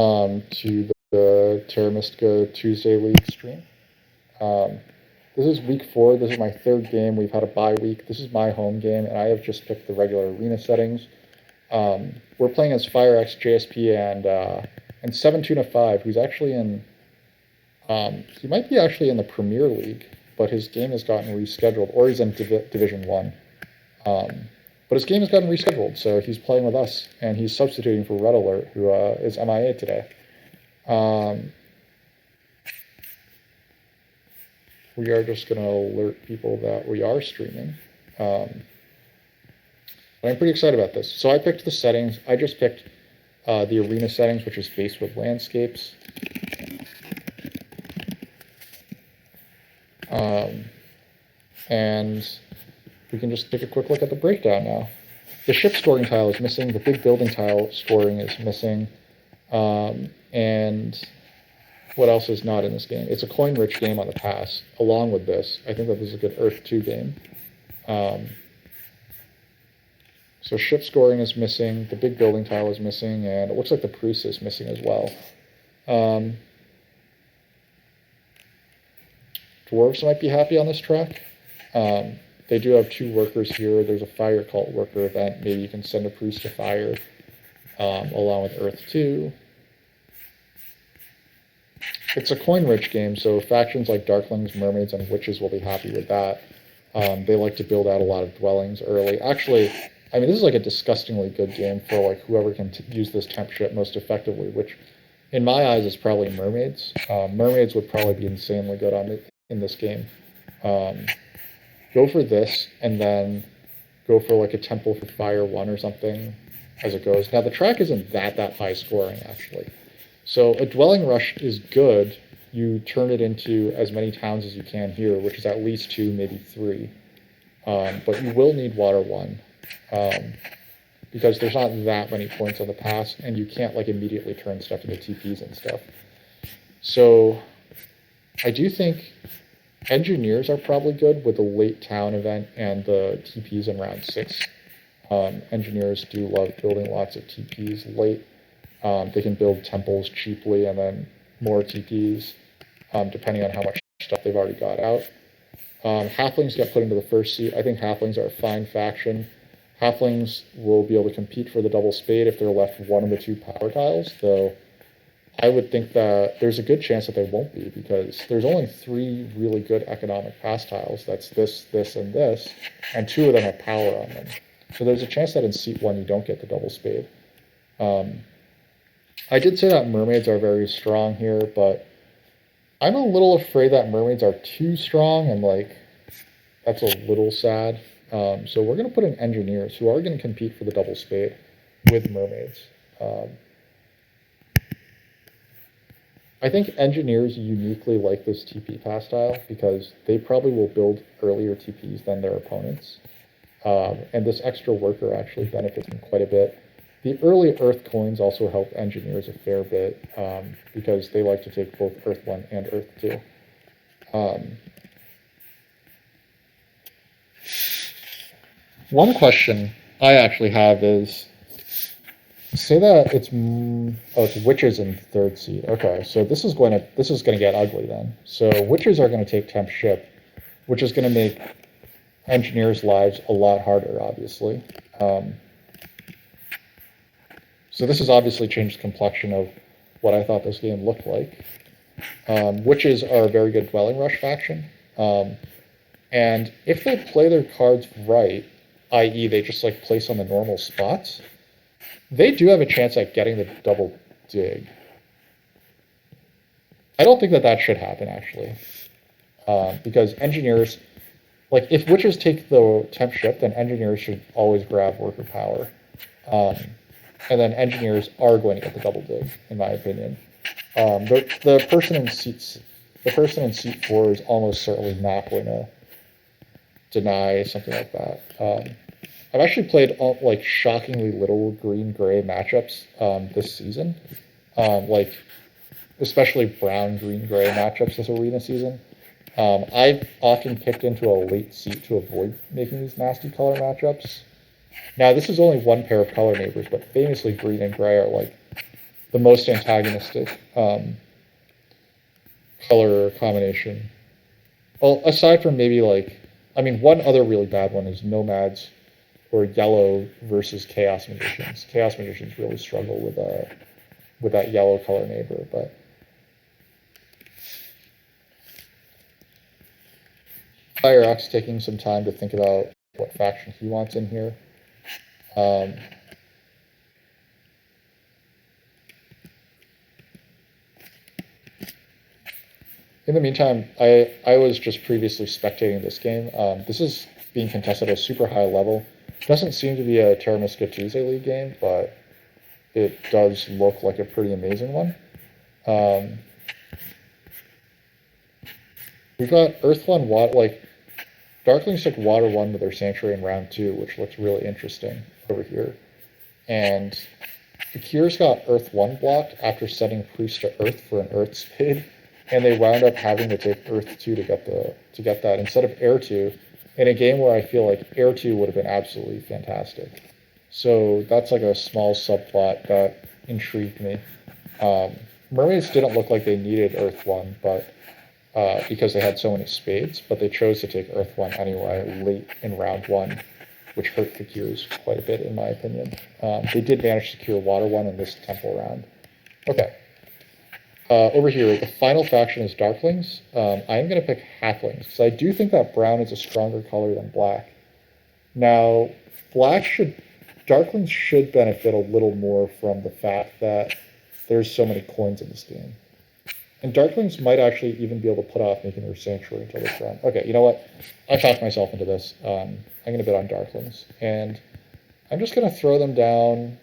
To the Terra Mystica Tuesday League stream. This is week 4. This is my 3rd game. We've had a bye week. This is my home game, and I have just picked the regular arena settings. We're playing as FireX, JSP, and 7tuna5, who's actually in. He might be actually in the Premier League, but his game has gotten rescheduled, or he's in Division 1. But his game has gotten rescheduled, so he's playing with us, and he's substituting for Red Alert, who is MIA today. We are just going to alert people that we are streaming. But I'm pretty excited about this. So I picked the settings. I just picked the arena settings, which is based with landscapes. And we can just take a quick look at the breakdown now. The ship scoring tile is missing. The big building tile scoring is missing. And what else is not in this game? It's a coin-rich game on the pass. Along with this, I think that this is a good Earth 2 game. So ship scoring is missing. The big building tile is missing. And it looks like the Priest is missing as well. Dwarves might be happy on this track. They do have 2 workers here. There's a fire cult worker event. Maybe you can send a priest to fire along with Earth 2. It's a coin-rich game, so factions like Darklings, Mermaids, and Witches will be happy with that. They like to build out a lot of dwellings early. Actually, I mean, this is like a disgustingly good game for like whoever can use this temp ship most effectively, which in my eyes is probably Mermaids. Mermaids would probably be insanely good in this game. Go for this, and then go for like a Temple for Fire 1 or something as it goes. Now, the track isn't that high scoring, actually. So a Dwelling Rush is good. You turn it into as many towns as you can here, which is at least 2, maybe 3. But you will need Water 1, because there's not that many points on the pass, and you can't like immediately turn stuff into TPs and stuff. So I do think Engineers are probably good with the late town event and the TPs in round 6. Engineers do love building lots of TPs late. They can build temples cheaply and then more TPs, depending on how much stuff they've already got out. Halflings get put into the first seat. I think Halflings are a fine faction. Halflings will be able to compete for the double spade if they're left one of the 2 power tiles, though I would think that there's a good chance that they won't be, because there's only 3 really good economic pass tiles. That's this, this, and this, and 2 of them have power on them. So there's a chance that in seat 1 you don't get the double spade. I did say that Mermaids are very strong here, but I'm a little afraid that Mermaids are too strong, and like that's a little sad. So we're going to put in Engineers, who are going to compete for the double spade with Mermaids. I think Engineers uniquely like this TP pass style because they probably will build earlier TPs than their opponents. And this extra worker actually benefits them quite a bit. The early Earth coins also help Engineers a fair bit because they like to take both Earth 1 and Earth 2. One question I actually have is, say that it's Witches in 3rd seed. Okay, so this is going to get ugly then. So Witches are going to take temp ship, which is going to make Engineers' lives a lot harder, obviously. So this has obviously changed the complexion of what I thought this game looked like. Witches are a very good Dwelling Rush faction, and if they play their cards right, i.e. they just like place on the normal spots, they do have a chance at getting the double dig. I don't think that should happen, actually. Because Engineers, like, if Witches take the temp ship, then Engineers should always grab worker power. And then Engineers are going to get the double dig, in my opinion. The person in seat 4 is almost certainly not going to deny something like that. I've actually played like shockingly little green-gray matchups this season, like especially brown, green, gray matchups this arena season. I've often picked into a late seat to avoid making these nasty color matchups. Now, this is only one pair of color neighbors, but famously green and gray are like the most antagonistic color combination. Well, aside from maybe like, I mean, one other really bad one is nomads or yellow versus chaos magicians. Chaos magicians really struggle with that yellow color neighbor, but Fireox taking some time to think about what faction he wants in here. In the meantime, I was just previously spectating this game. This is being contested at a super high level. Doesn't seem to be a Terra Mystica Tuesday League game, but it does look like a pretty amazing one. We've got Earth 1, Water, like, Darklings took Water 1 with their Sanctuary in round 2, which looks really interesting over here. And the Cures got Earth 1 blocked after setting Priest to Earth for an Earth Spade, and they wound up having to take Earth 2 to get that instead of Air 2, in a game where I feel like Air 2 would have been absolutely fantastic. So that's like a small subplot that intrigued me. Mermaids didn't look like they needed Earth 1, but because they had so many spades, but they chose to take Earth 1 anyway, late in round 1, which hurt the Cures quite a bit, in my opinion. They did manage to secure Water 1 in this Temple round. Okay. Over here, the final faction is Darklings. I'm going to pick halflings, because I do think that brown is a stronger color than black. Now, Darklings should benefit a little more from the fact that there's so many coins in this game. And Darklings might actually even be able to put off making their Sanctuary until this round. Okay, you know what? I talked myself into this. I'm going to bid on Darklings. And I'm just going to throw them down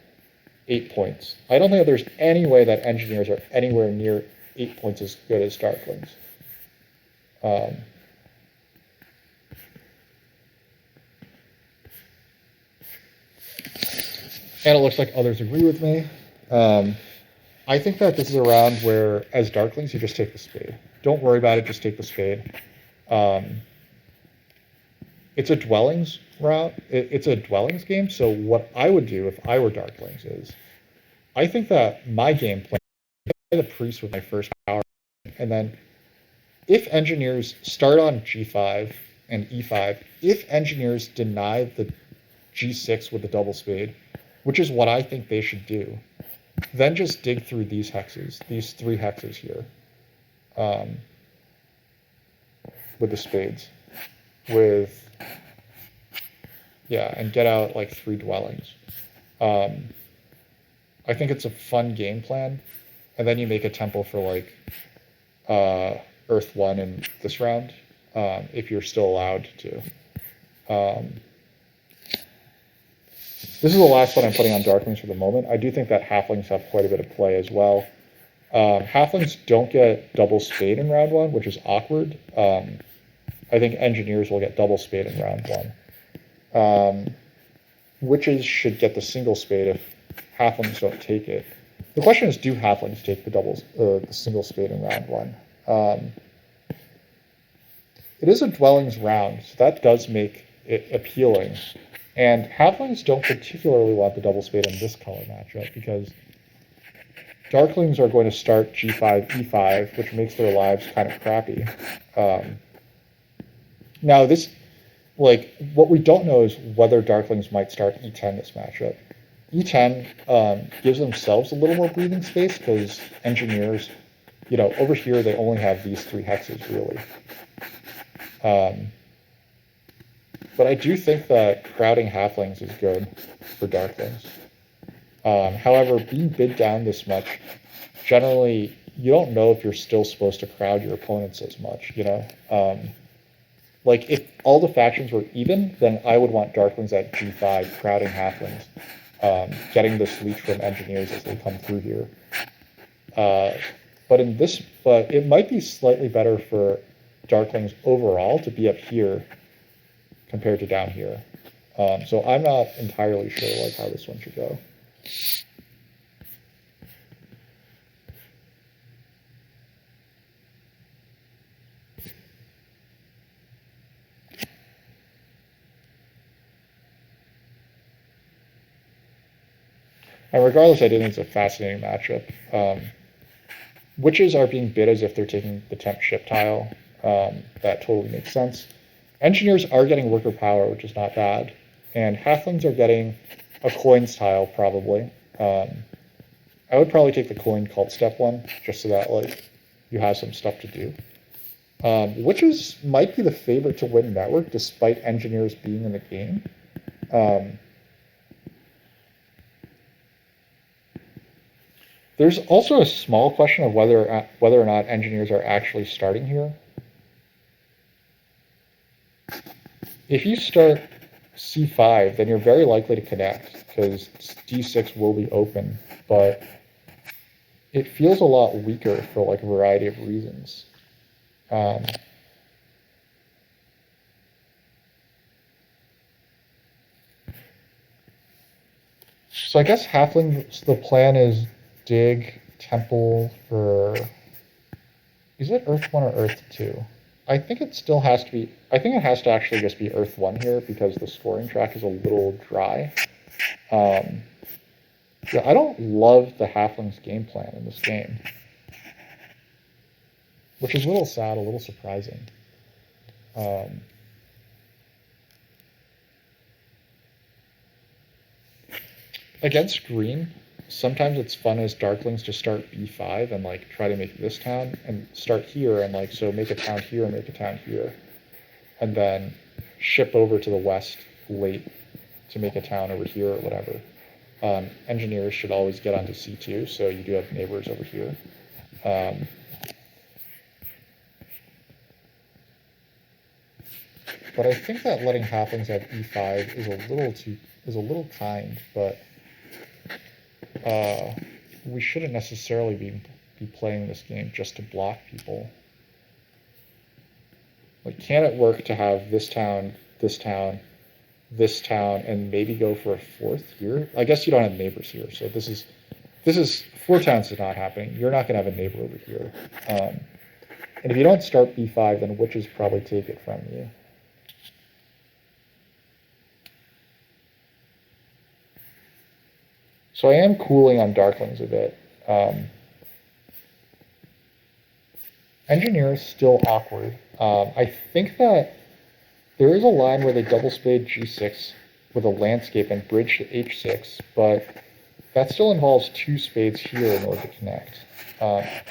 8 points. I don't think that there's any way that Engineers are anywhere near 8 points as good as Darklings. And it looks like others agree with me. I think that this is a round where, as Darklings, you just take the spade. Don't worry about it, just take the spade. It's a Dwellings round. It's a Dwellings game, so what I would do if I were Darklings is, I think that my game plan, I play the Priest with my first power, and then if Engineers start on G5 and E5, if Engineers deny the G6 with the double spade, which is what I think they should do, then just dig through these hexes, these 3 hexes here, with the spades, and get out like 3 dwellings. I think it's a fun game plan, and then you make a temple for like Earth 1 in this round, if you're still allowed to. This is the last one I'm putting on Darklings for the moment. I do think that Halflings have quite a bit of play as well. Halflings don't get double spade in round 1, which is awkward. I think Engineers will get double spade in round 1. Witches should get the single spade if Halflings don't take it. The question is, do Halflings take the single spade in round 1? It is a Dwellings round, so that does make it appealing. And Halflings don't particularly want the double spade in this color matchup, because Darklings are going to start G5, E5, which makes their lives kind of crappy. Now, what we don't know is whether Darklings might start E10 this matchup. E10 gives themselves a little more breathing space, because Engineers, over here they only have these 3 hexes, really. But I do think that crowding Halflings is good for Darklings. However, being bid down this much, generally, you don't know if you're still supposed to crowd your opponents as much, Like, if all the factions were even, then I would want Darklings at G5, crowding Halflings, getting this leech from Engineers as they come through here. But it might be slightly better for Darklings overall to be up here compared to down here. So I'm not entirely sure how this one should go. And regardless, I do think it's a fascinating matchup. Witches are being bid as if they're taking the temp ship tile. That totally makes sense. Engineers are getting worker power, which is not bad. And halflings are getting a coins tile, probably. I would probably take the coin cult step one, just so that like you have some stuff to do. Witches might be the favorite to win network, despite engineers being in the game. There's also a small question of whether or not engineers are actually starting here. If you start C5, then you're very likely to connect, because D6 will be open, but it feels a lot weaker for like a variety of reasons. So I guess halfling, the plan is dig temple for, is it Earth 1 or Earth 2? I think it still has to be, I think it has to actually just be Earth 1 here because the scoring track is a little dry. Yeah, I don't love the halflings game plan in this game, which is a little sad, a little surprising. Against green, sometimes it's fun as darklings to start B5 and like try to make this town and start here and like so make a town here and make a town here, and then ship over to the west late to make a town over here or whatever. Engineers should always get onto C2, so you do have neighbors over here. But I think that letting halflings have E5 is a little kind, but we shouldn't necessarily be playing this game just to block people. Like, can it work to have this town, this town, this town, and maybe go for a fourth here? I guess you don't have neighbors here, so this is 4 towns is not happening. You're not going to have a neighbor over here. And if you don't start B5, then witches probably take it from you. So I am cooling on darklings a bit. Engineer is still awkward. I think that there is a line where they double spade G6 with a landscape and bridge to H6, but that still involves 2 spades here in order to connect.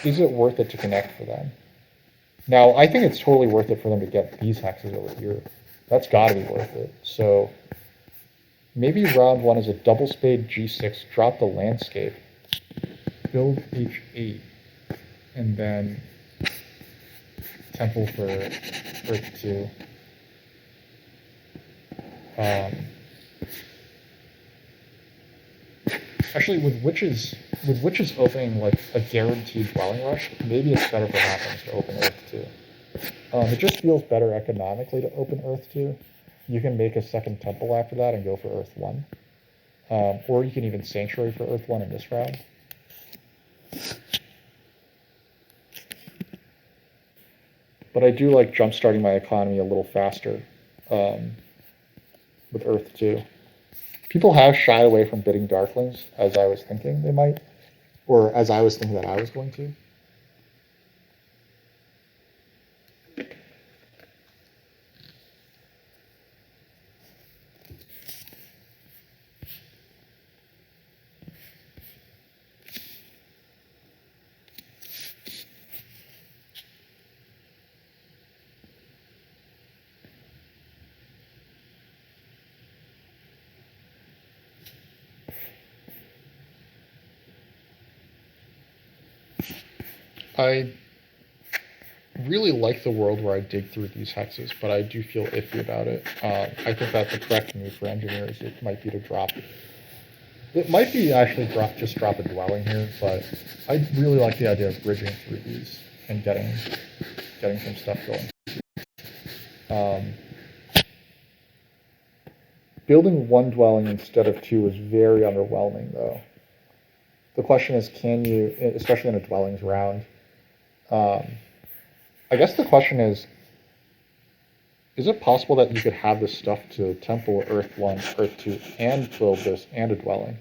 Is it worth it to connect for them? Now, I think it's totally worth it for them to get these hexes over here. That's got to be worth it. So maybe round 1 is a double spade G6, drop the landscape, build H8, and then temple for Earth 2. Actually, with witches opening like a guaranteed dwelling rush, maybe it's better for halflings to open Earth 2. It just feels better economically to open Earth 2. You can make a second temple after that and go for Earth 1. Or you can even sanctuary for Earth 1 in this round. But I do like jump-starting my economy a little faster with Earth 2. People have shied away from bidding darklings, as I was thinking they might, or as I was thinking that I was going to. I really like the world where I dig through these hexes, but I do feel iffy about it. I think that the correct move for engineers, it might be to drop. It might be actually just drop a dwelling here, but I really like the idea of bridging through these and getting some stuff going. Building 1 dwelling instead of 2 is very underwhelming, though. The question is, can you, especially in a dwellings round, I guess the question is it possible that you could have this stuff to temple Earth 1, Earth 2, and build this and a dwelling?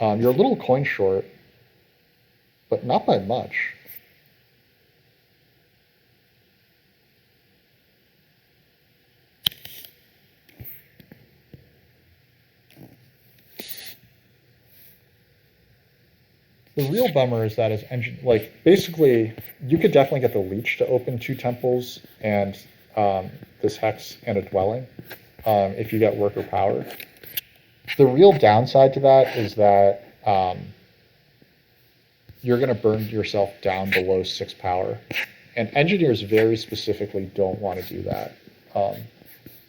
You're a little coin short, but not by much. The real bummer is that basically, you could definitely get the leech to open 2 temples and this hex and a dwelling if you get worker power. The real downside to that is that you're going to burn yourself down below 6 power. And engineers very specifically don't want to do that.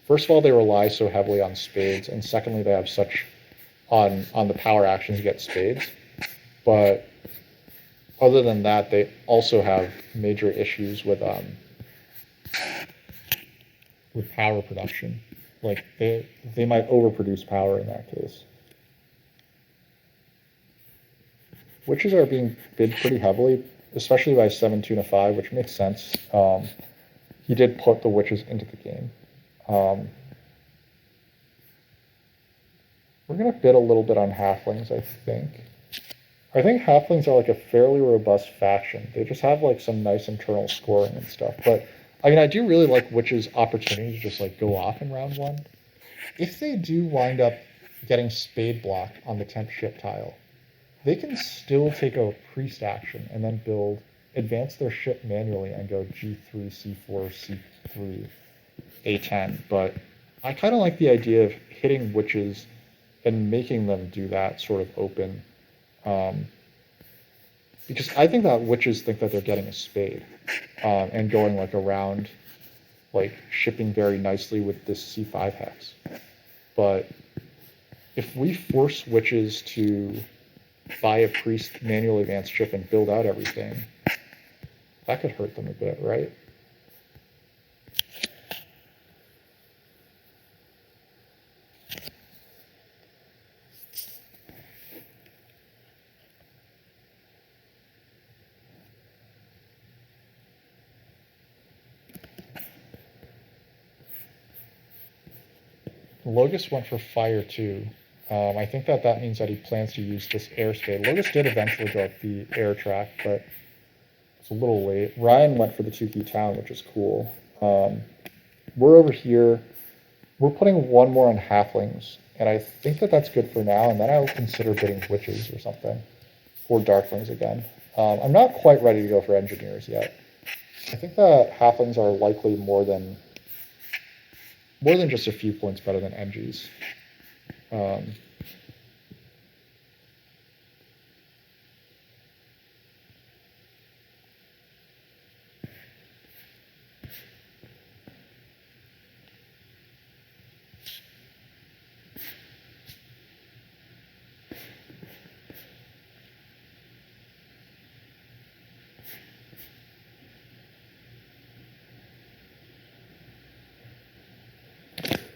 First of all, they rely so heavily on spades, and secondly, they have such on the power actions to get spades. But other than that, they also have major issues with power production. Like they might overproduce power in that case. Witches are being bid pretty heavily, especially by 7 Tuna 5, which makes sense. He did put the witches into the game. We're going to bid a little bit on halflings, I think. I think halflings are like a fairly robust faction. They just have like some nice internal scoring and stuff. But I mean, I do really like witches' opportunity to just like go off in round 1. If they do wind up getting spade block on the 10th ship tile, they can still take a priest action and then advance their ship manually and go G3, C4, C3, A10. But I kind of like the idea of hitting witches and making them do that sort of open. Because I think that witches think that they're getting a spade and going like around, like shipping very nicely with this C5 hex. But if we force witches to buy a priest manual advanced ship and build out everything, that could hurt them a bit, right? Logus went for fire too. I think that means that he plans to use this air spade. Logus did eventually go up the air track, but it's a little late. Ryan went for the 2-key town, which is cool. We're over here. We're putting 1 more on halflings, and I think that's good for now, and then I'll consider bidding witches or something. Or darklings again. I'm not quite ready to go for engineers yet. I think that halflings are likely more than just a few points better than MGs.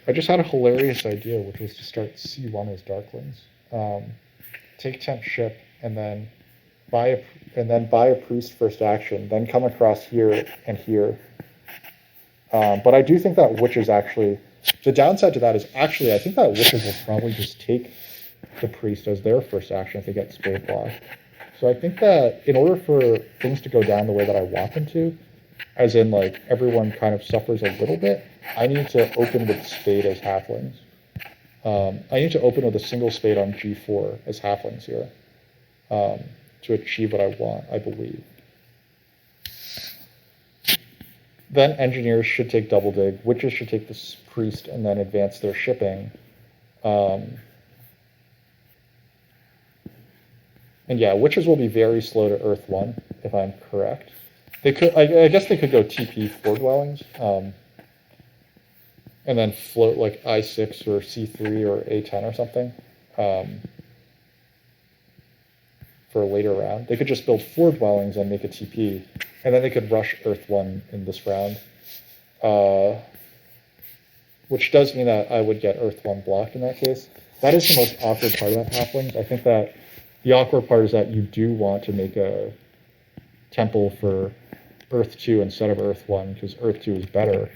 I just had a hilarious idea, which was to start C1 as darklings. Take 10th ship and then buy a priest first action, then come across here and here. But I do think that witches actually, the downside to that is actually I think that witches will probably just take the priest as their first action if they get spade block. So I think that in order for things to go down the way that I want them to, as in like everyone kind of suffers a little bit, I need to open with spade as halflings. I need to open with a single spade on G4 as halflings here to achieve what I want, I believe. Then engineers should take double dig, witches should take this priest and then advance their shipping. And yeah, witches will be very slow to Earth 1, if I'm correct. They could, I guess they could go TP 4 dwellings, and then float like I6 or C3 or A10 or something for a later round. They could just build 4 dwellings and make a TP, and then they could rush Earth 1 in this round, which does mean that I would get Earth 1 blocked in that case. That is the most awkward part about halflings. I think that the awkward part is that you do want to make a temple for Earth 2 instead of Earth 1, because Earth 2 is better,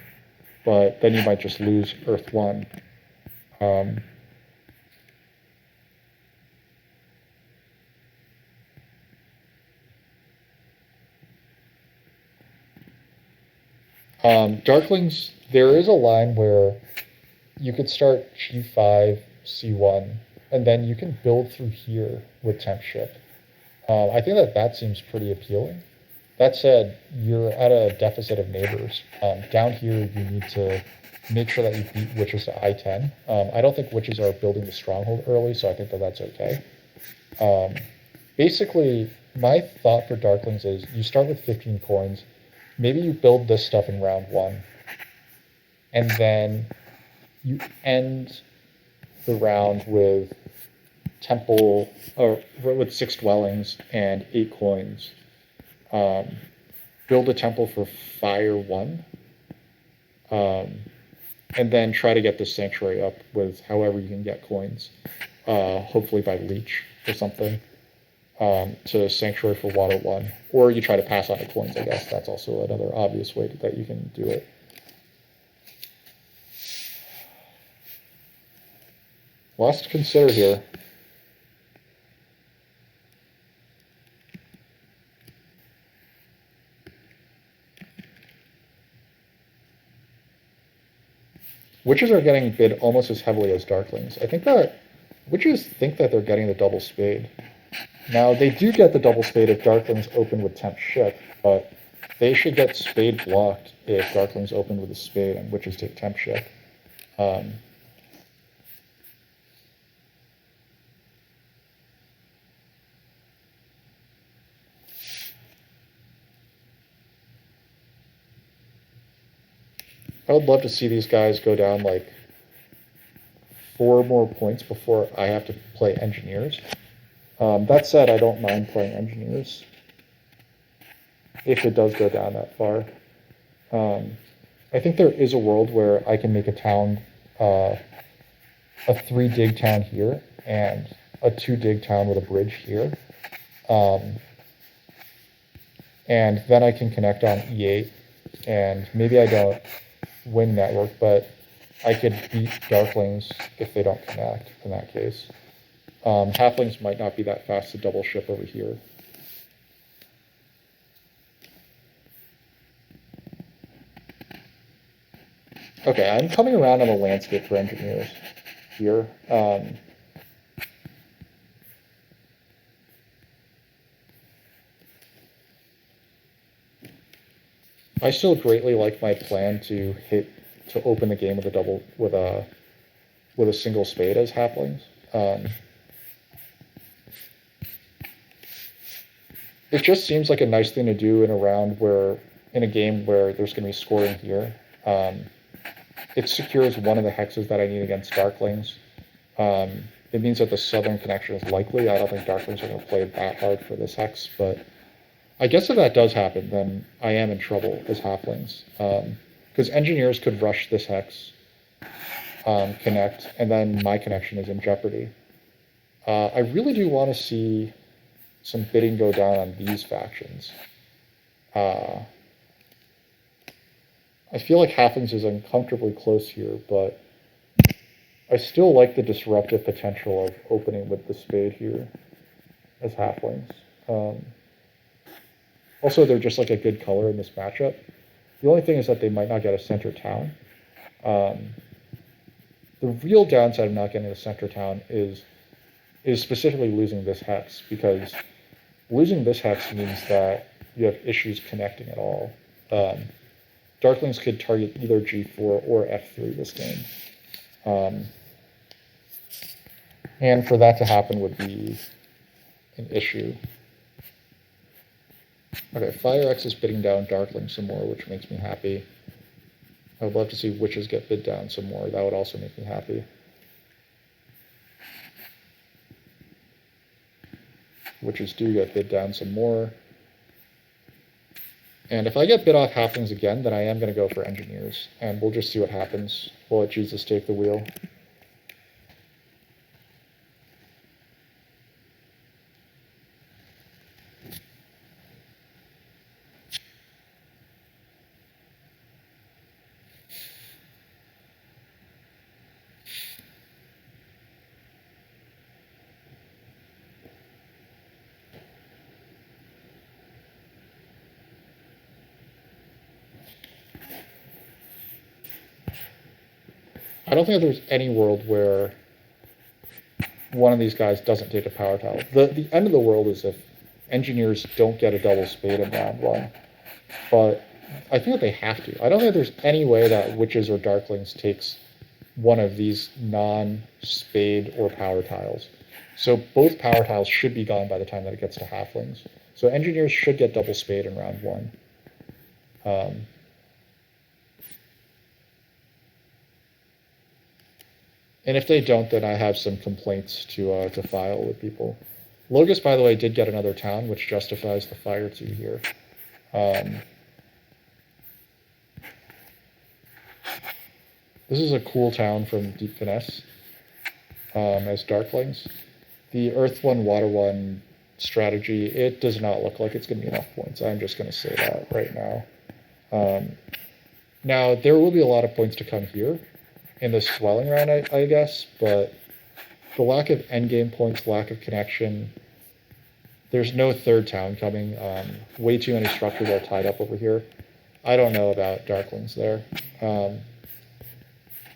but then you might just lose Earth 1. Darklings, there is a line where you could start G5, C1, and then you can build through here with temp ship. I think that seems pretty appealing. That said, you're at a deficit of neighbors. Down here, you need to make sure that you beat witches to I-10. I don't think witches are building the stronghold early, so I think that's okay. Basically, my thought for Darklings is you start with 15 coins. Maybe you build this stuff in round 1, and then you end the round with temple, or with 6 dwellings and 8 coins. Build a temple for fire 1, and then try to get this sanctuary up with however you can get coins, hopefully by leech or something, to sanctuary for water 1, or you try to pass on the coins. I guess that's also another obvious way that you can do it. Lots to consider here. Witches are getting bid almost as heavily as Darklings. I think that witches think that they're getting the double spade. Now, they do get the double spade if Darklings open with temp ship, but they should get spade blocked if Darklings open with a spade and witches take temp ship. I would love to see these guys go down like 4 more points before I have to play engineers. That said, I don't mind playing engineers if it does go down that far. I think there is a world where I can make a town, a 3 dig town here and a 2 dig town with a bridge here. And then I can connect on E8, and maybe I don't win network, but I could beat Darklings if they don't connect in that case. Halflings might not be that fast to double ship over here. Okay, I'm coming around on the landscape for engineers here. I still greatly like my plan to open the game with a single spade as halflings. It just seems like a nice thing to do in a game where there's going to be scoring here. It secures one of the hexes that I need against Darklings. It means that the southern connection is likely. I don't think Darklings are going to play that hard for this hex, but I guess if that does happen, then I am in trouble as halflings. Because engineers could rush this hex, connect, and then my connection is in jeopardy. I really do want to see some bidding go down on these factions. I feel like halflings is uncomfortably close here, but I still like the disruptive potential of opening with the spade here as halflings. Also, they're just like a good color in this matchup. The only thing is that they might not get a center town. The real downside of not getting a center town is specifically losing this hex, because losing this hex means that you have issues connecting at all. Darklings could target either G4 or F3 this game. And for that to happen would be an issue. Okay, Fire X is bidding down Darkling some more, which makes me happy. I would love to see Witches get bid down some more. That would also make me happy. Witches do get bid down some more. And if I get bid off Halflings again, then I am going to go for Engineers. And we'll just see what happens. We'll let Jesus take the wheel. I don't think there's any world where one of these guys doesn't take a power tile. The end of the world is if engineers don't get a double spade in round one. But I think that they have to. I don't think there's any way that witches or darklings takes one of these non-spade or power tiles. So both power tiles should be gone by the time that it gets to halflings. So engineers should get double spade in round one. And if they don't, then I have some complaints to file with people. Logos, by the way, did get another town, which justifies the fire 2 here. This is a cool town from Deep Finesse as Darklings. The Earth 1, Water 1 strategy, it does not look like it's going to be enough points. I'm just going to say that right now. Now, there will be a lot of points to come here in this swelling round, I guess, but the lack of endgame points, lack of connection, there's no third town coming. Way too many structures are tied up over here. I don't know about Darklings there.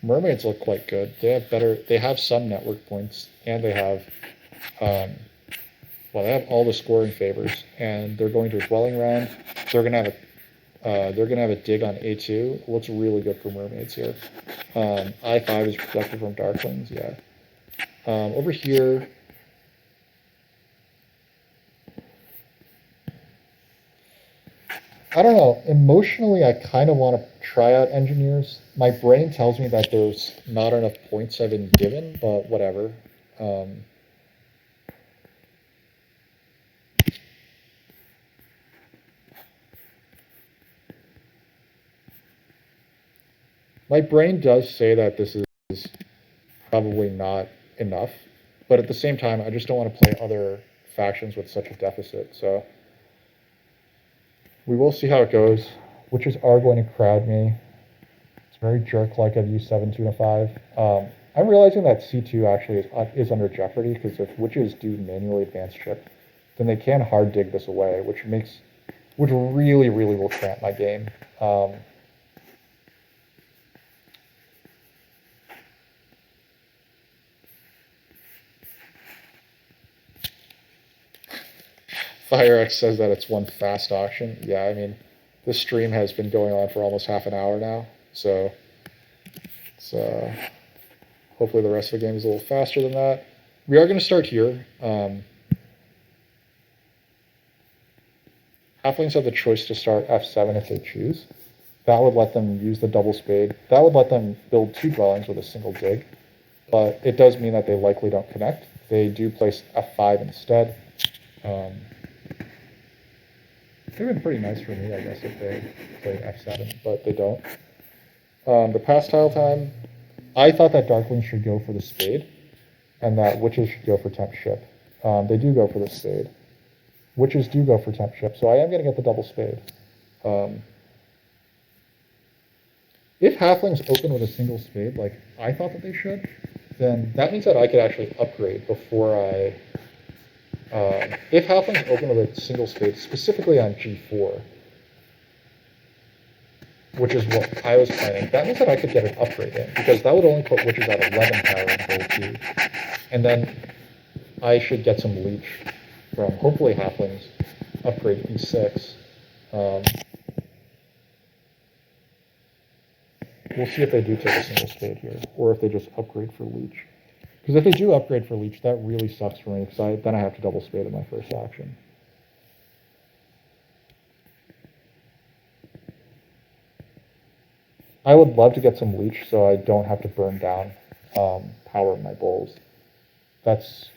Mermaids look quite good. They have some network points, and they have, they have all the scoring favors, and they're going to a dwelling round. They're gonna have a dig on A2. It looks really good for mermaids here. I5 is protected from darklings, yeah. Over here, I don't know. Emotionally, I kind of want to try out engineers. My brain tells me that there's not enough points I've been given, but whatever. My brain does say that this is probably not enough, but at the same time, I just don't want to play other factions with such a deficit, so we will see how it goes. Witches are going to crowd me. It's very jerk-like of U7 to 5. I'm realizing that C2 actually is under jeopardy, because if witches do manually advance chip, then they can hard dig this away, which really, really will cramp my game. FireX says that it's one fast auction. Yeah, I mean, this stream has been going on for almost half an hour now, so it's, hopefully the rest of the game is a little faster than that. We are going to start here. Halflings have the choice to start F7 if they choose. That would let them use the double spade. That would let them build 2 dwellings with a single dig, but it does mean that they likely don't connect. They do place F5 instead. They've been pretty nice for me, I guess, if they play F7, but they don't. The pass tile time, I thought that Darklings should go for the spade, and that Witches should go for temp ship. They do go for the spade. Witches do go for temp ship, so I am going to get the double spade. If Halflings open with a single spade, like I thought that they should, then that means that I could actually upgrade before I... if Halflings open with a single spade, specifically on G4, which is what I was planning, that means that I could get an upgrade in, because that would only put Witches at 11 power in gold 2. And then I should get some leech from, hopefully, Halflings upgrade E6. We'll see if they do take a single spade here, or if they just upgrade for leech. Because if they do upgrade for leech, that really sucks for me, because then I have to double spade in my first action. I would love to get some leech so I don't have to burn down power in my bowls. That's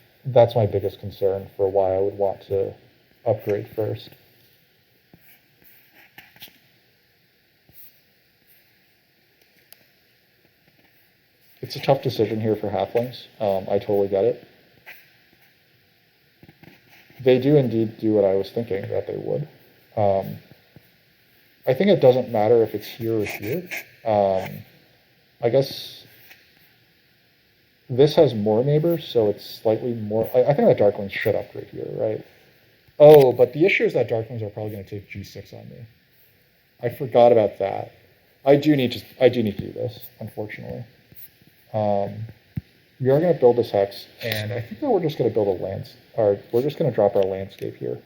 my biggest concern for why I would want to upgrade first. It's a tough decision here for Halflings. I totally get it. They do indeed do what I was thinking that they would. I think it doesn't matter if it's here or here. I guess this has more neighbors, so it's slightly more... I think that Darklings should upgrade here, right? Oh, but the issue is that Darklings are probably going to take G6 on me. I forgot about that. I do need to do this, unfortunately. We are going to build this hex, and I think that we're just going to build a we're just going to drop our landscape here.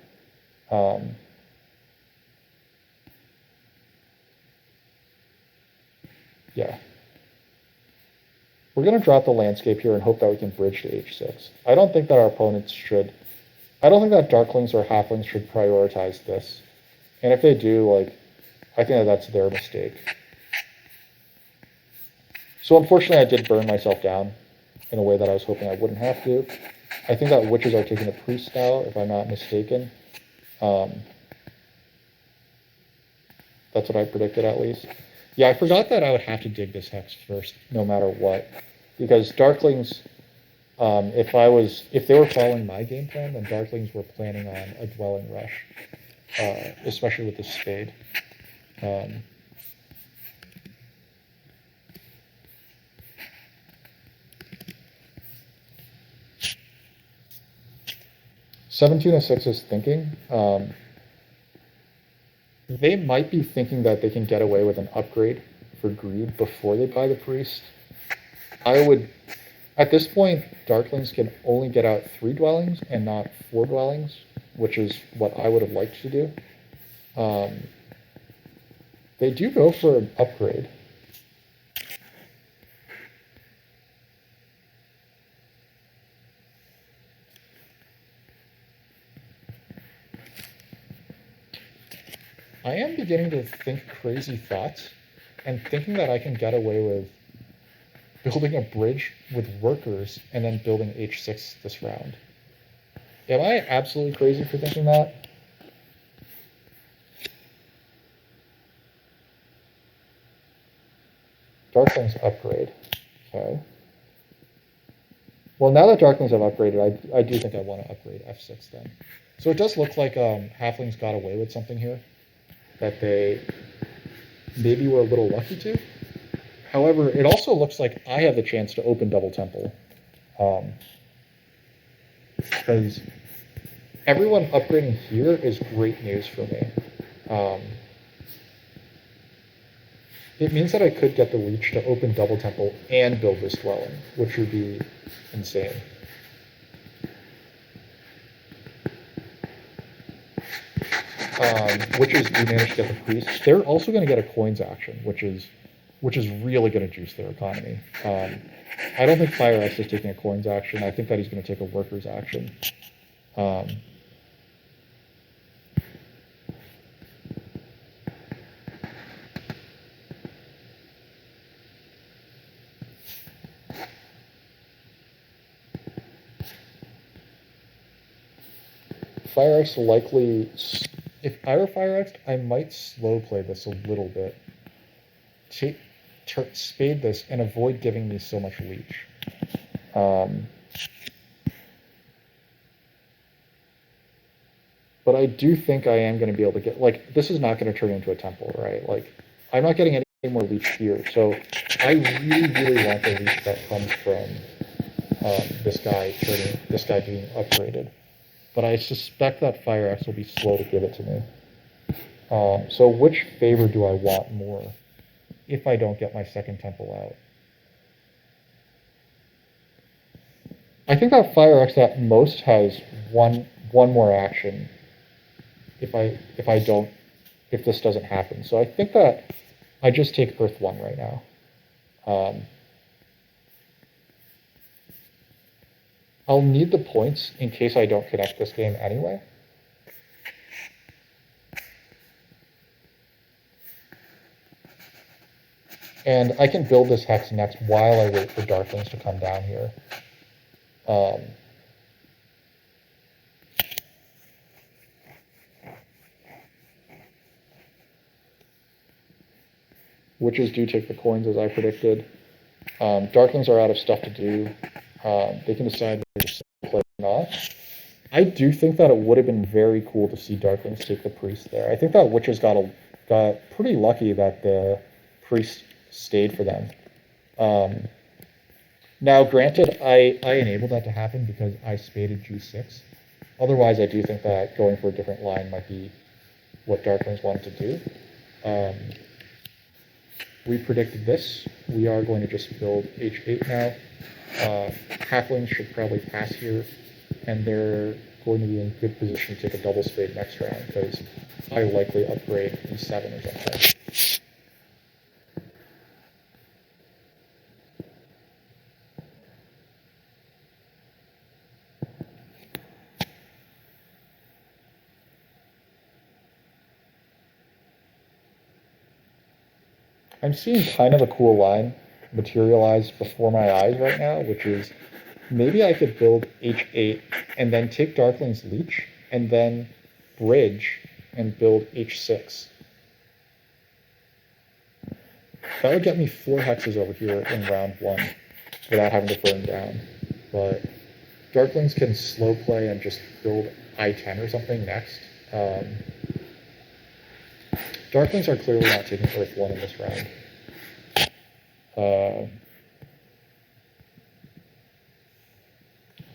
Yeah. We're going to drop the landscape here and hope that we can bridge to H6. I don't think that our opponents should. I don't think that darklings or halflings should prioritize this. And if they do, like, I think that that's their mistake. So unfortunately, I did burn myself down in a way that I was hoping I wouldn't have to. I think that witches are taking the priest now, if I'm not mistaken. That's what I predicted, at least. Yeah, I forgot that I would have to dig this hex first, no matter what. Because darklings, if they were following my game plan, then darklings were planning on a dwelling rush, especially with the spade. 1706 is thinking. They might be thinking that they can get away with an upgrade for greed before they buy the priest. At this point, darklings can only get out 3 dwellings and not 4 dwellings, which is what I would have liked to do. They do go for an upgrade. I am beginning to think crazy thoughts and thinking that I can get away with building a bridge with workers and then building H6 this round. Am I absolutely crazy for thinking that? Darklings upgrade. Okay. Well, now that Darklings have upgraded, I do think I want to upgrade F6 then. So it does look like Halflings got away with something here that they maybe were a little lucky to. However, it also looks like I have the chance to open double temple. Because everyone upgrading here is great news for me. It means that I could get the leech to open double temple and build this dwelling, which would be insane. Witches do manage to get the priest. They're also going to get a coins action, which is really going to juice their economy. I don't think Fire X is taking a coins action. I think that he's going to take a workers action. Fire X likely, if I were Fire X, I might slow play this a little bit. Spade this and avoid giving me so much leech. But I do think I am going to be able to get, like, this is not going to turn into a temple, right? Like, I'm not getting any more leech here. So I really, really want the leech that comes from this guy being upgraded. But I suspect that Fire X will be slow to give it to me. So which favor do I want more if I don't get my second temple out? I think that Fire X at most has one more action if this doesn't happen. So I think that I just take Earth 1 right now. I'll need the points in case I don't connect this game anyway. And I can build this hex next while I wait for Darklings to come down here. Witches do take the coins as I predicted. Darklings are out of stuff to do. They can decide whether to play or not. I do think that it would have been very cool to see Darklings take the priest there. I think that Witches got pretty lucky that the priest stayed for them. Now, granted, I enabled that to happen because I spaded G6. Otherwise, I do think that going for a different line might be what Darklings wanted to do. we predicted this. We are going to just build H8 now. Halflings should probably pass here, and they're going to be in good position to take a double spade next round because I likely upgrade E7 or something. I'm seeing kind of a cool line materialize before my eyes right now, which is maybe I could build H8 and then take Darkling's Leech and then bridge and build H6. That would get me 4 hexes over here in round 1 without having to burn down. But Darklings can slow play and just build I10 or something next. Darklings are clearly not taking Earth 1 in this round.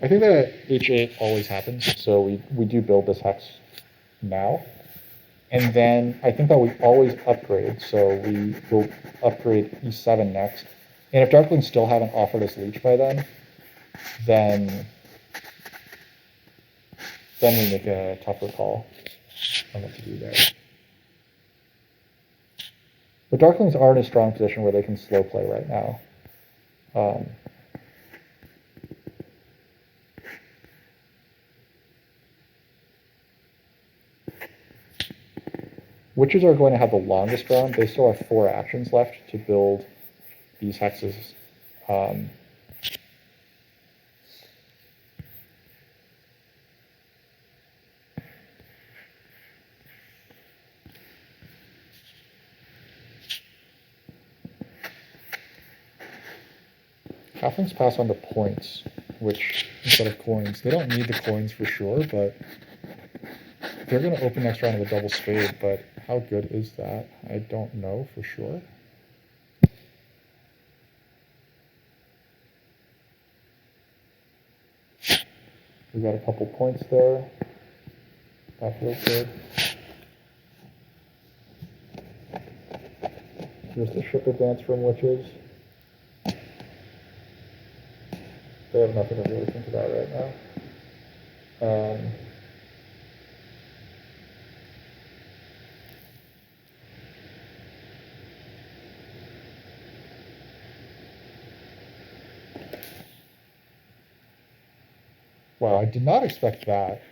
I think that H8 always happens, so we do build this hex now. And then I think that we always upgrade, so we will upgrade E7 next. And if Darklings still haven't offered us Leech by then we make a tougher call on what to do there. But Darklings are in a strong position where they can slow play right now. Witches are going to have the longest round. They still have 4 actions left to build these hexes. Halflings pass on to points, which instead of coins. They don't need the coins for sure, but they're going to open next round with a double spade, but how good is that? I don't know for sure. We got a couple points there. That feels good. Here's the ship advance from Witches. They have nothing to really think about right now. Wow, I did not expect that.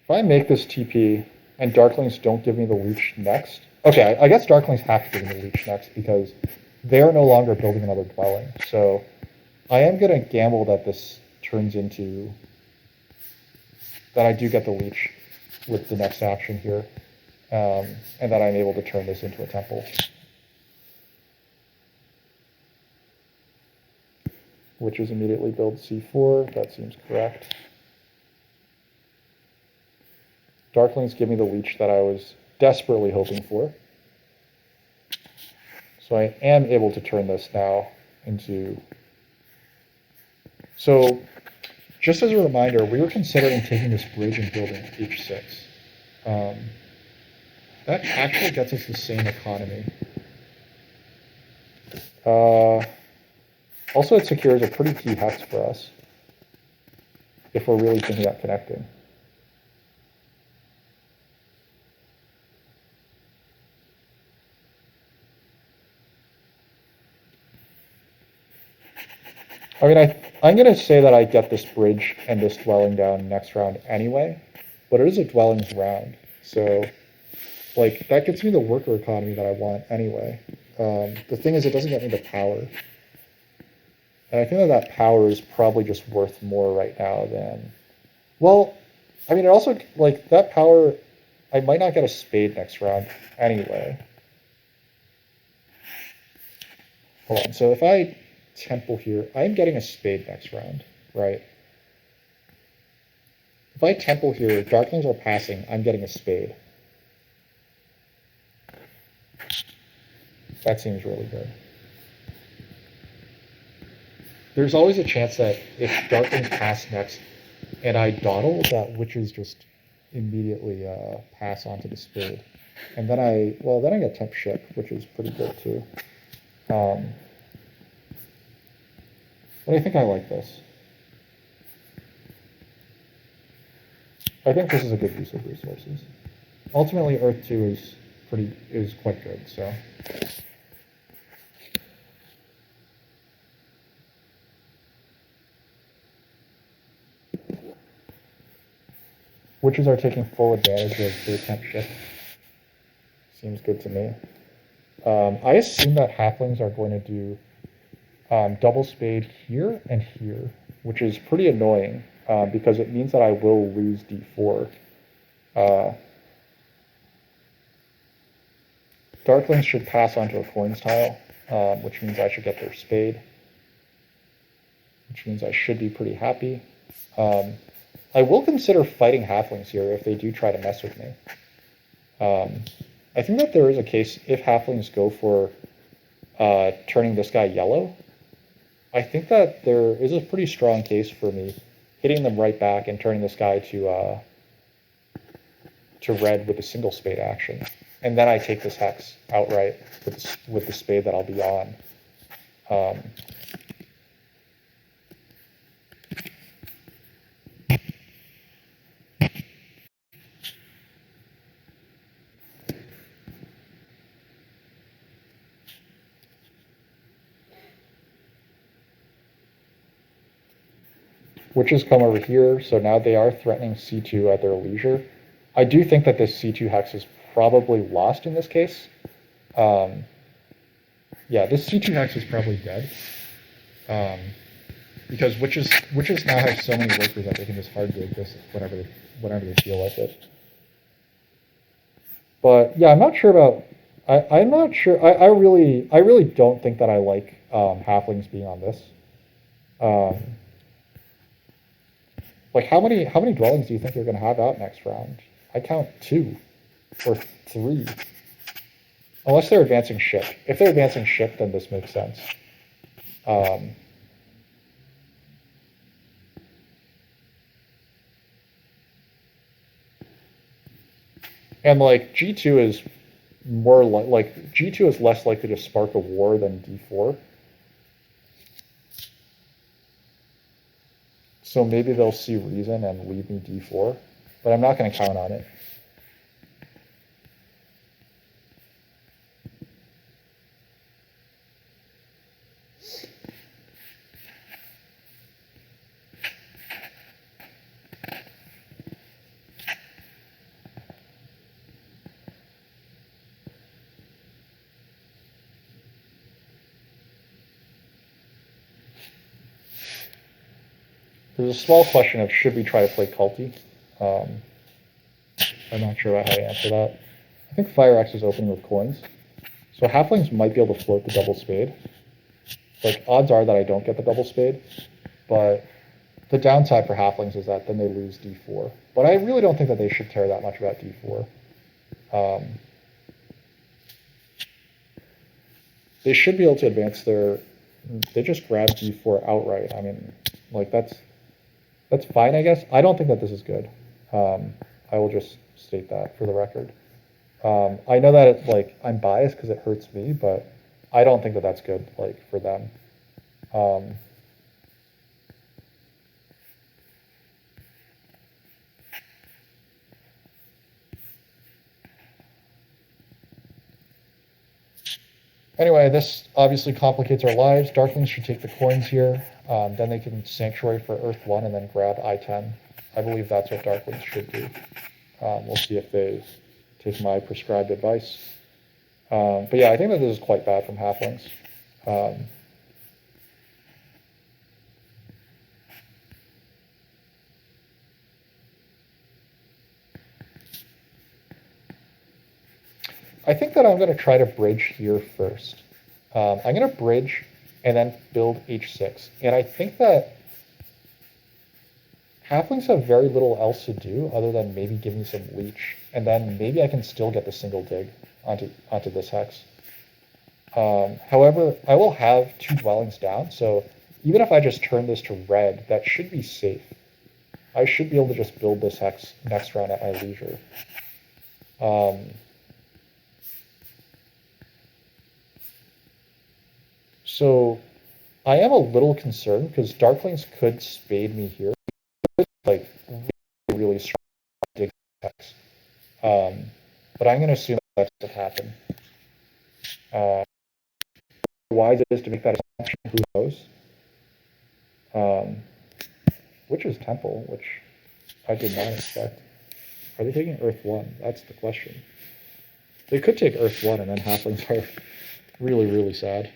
If I make this TP and Darklings don't give me the Leech next, okay, I guess Darklings have to give me the Leech next because they are no longer building another dwelling. So I am going to gamble that this turns into, that I do get the Leech with the next action here, and that I'm able to turn this into a temple. Witches immediately build C4, that seems correct. Darklings give me the Leech that I was desperately hoping for. So I am able to turn this now into... So, just as a reminder, we were considering taking this bridge and building H6. That actually gets us the same economy. Also, it secures a pretty key hex for us, if we're really thinking about connecting. I mean, I'm going to say that I get this bridge and this dwelling down next round anyway, but it is a dwellings round, so like that gets me the worker economy that I want anyway. The thing is, it doesn't get me the power, and I think that power is probably just worth more right now than, well, I mean, it also, like, that power, I might not get a spade next round anyway. Hold on, so if I temple here, I'm getting a spade next round, right? If I temple here, Darklings are passing, I'm getting a spade. That seems really good. There's always a chance that if Darklings pass next and I dawdle, that Witches just immediately pass on to the spade. And then then I get temp ship, which is pretty good too. But I think I like this. I think this is a good use of resources. Ultimately, Earth 2 is quite good, so. Witches are taking full advantage of the temp shift. Seems good to me. I assume that halflings are going to do double spade here and here, which is pretty annoying because it means that I will lose d4. Darklings should pass onto a coins tile, which means I should get their spade, which means I should be pretty happy. I will consider fighting halflings here if they do try to mess with me. I think that there is a case if halflings go for turning this guy yellow. I think that there is a pretty strong case for me hitting them right back and turning this guy to red with a single spade action. And then I take this hex outright with the spade that I'll be on. Witches come over here, so now they are threatening c2 at their leisure. I do think that this c2 hex is probably lost in this case. Yeah, this c2 hex is probably dead. Because witches now have so many workers that they can just hard dig this whenever they feel like it. But yeah, I'm not sure about. I'm not sure. I really don't think that I like halflings being on this. Like how many dwellings do you think you're going to have out next round? I count 2 or 3. Unless they're advancing ship. If they're advancing ship, then this makes sense. And like G2 is more like G2 is less likely to spark a war than D4. So maybe they'll see reason and leave me D4, but I'm not going to count on it. There's a small question of should we try to play culty. I'm not sure about how to answer that. I think Fire X is opening with coins. So halflings might be able to float the double spade. Like, odds are that I don't get the double spade. But the downside for halflings is that then they lose d4. But I really don't think that they should care that much about d4. They should be able to advance their... They just grab d4 outright. I mean, like, that's fine, I guess. I don't think that this is good. I will just state that for the record. I know that it's like I'm biased because it hurts me, but I don't think that that's good, like, for them. Anyway, this obviously complicates our lives. Darklings should take the coins here. Then they can Sanctuary for Earth 1 and then grab I-10. I believe that's what Darklings should do. We'll see if they take my prescribed advice. But yeah, I think that this is quite bad from halflings. I think that I'm going to try to bridge here first. I'm going to bridge and then build h6. And I think that halflings have very little else to do other than maybe give me some leech. And then maybe I can still get the single dig onto this hex. However, I will have 2 dwellings down, so even if I just turn this to red, that should be safe. I should be able to just build this hex next round at my leisure. So I am a little concerned because darklings could spade me here, like really, really strong dig hex. But I'm going to assume that doesn't happen. Why it is to make that assumption, who knows? Witch's Temple, which I did not expect. Are they taking Earth 1? That's the question. They could take Earth 1 and then halflings are really, really sad.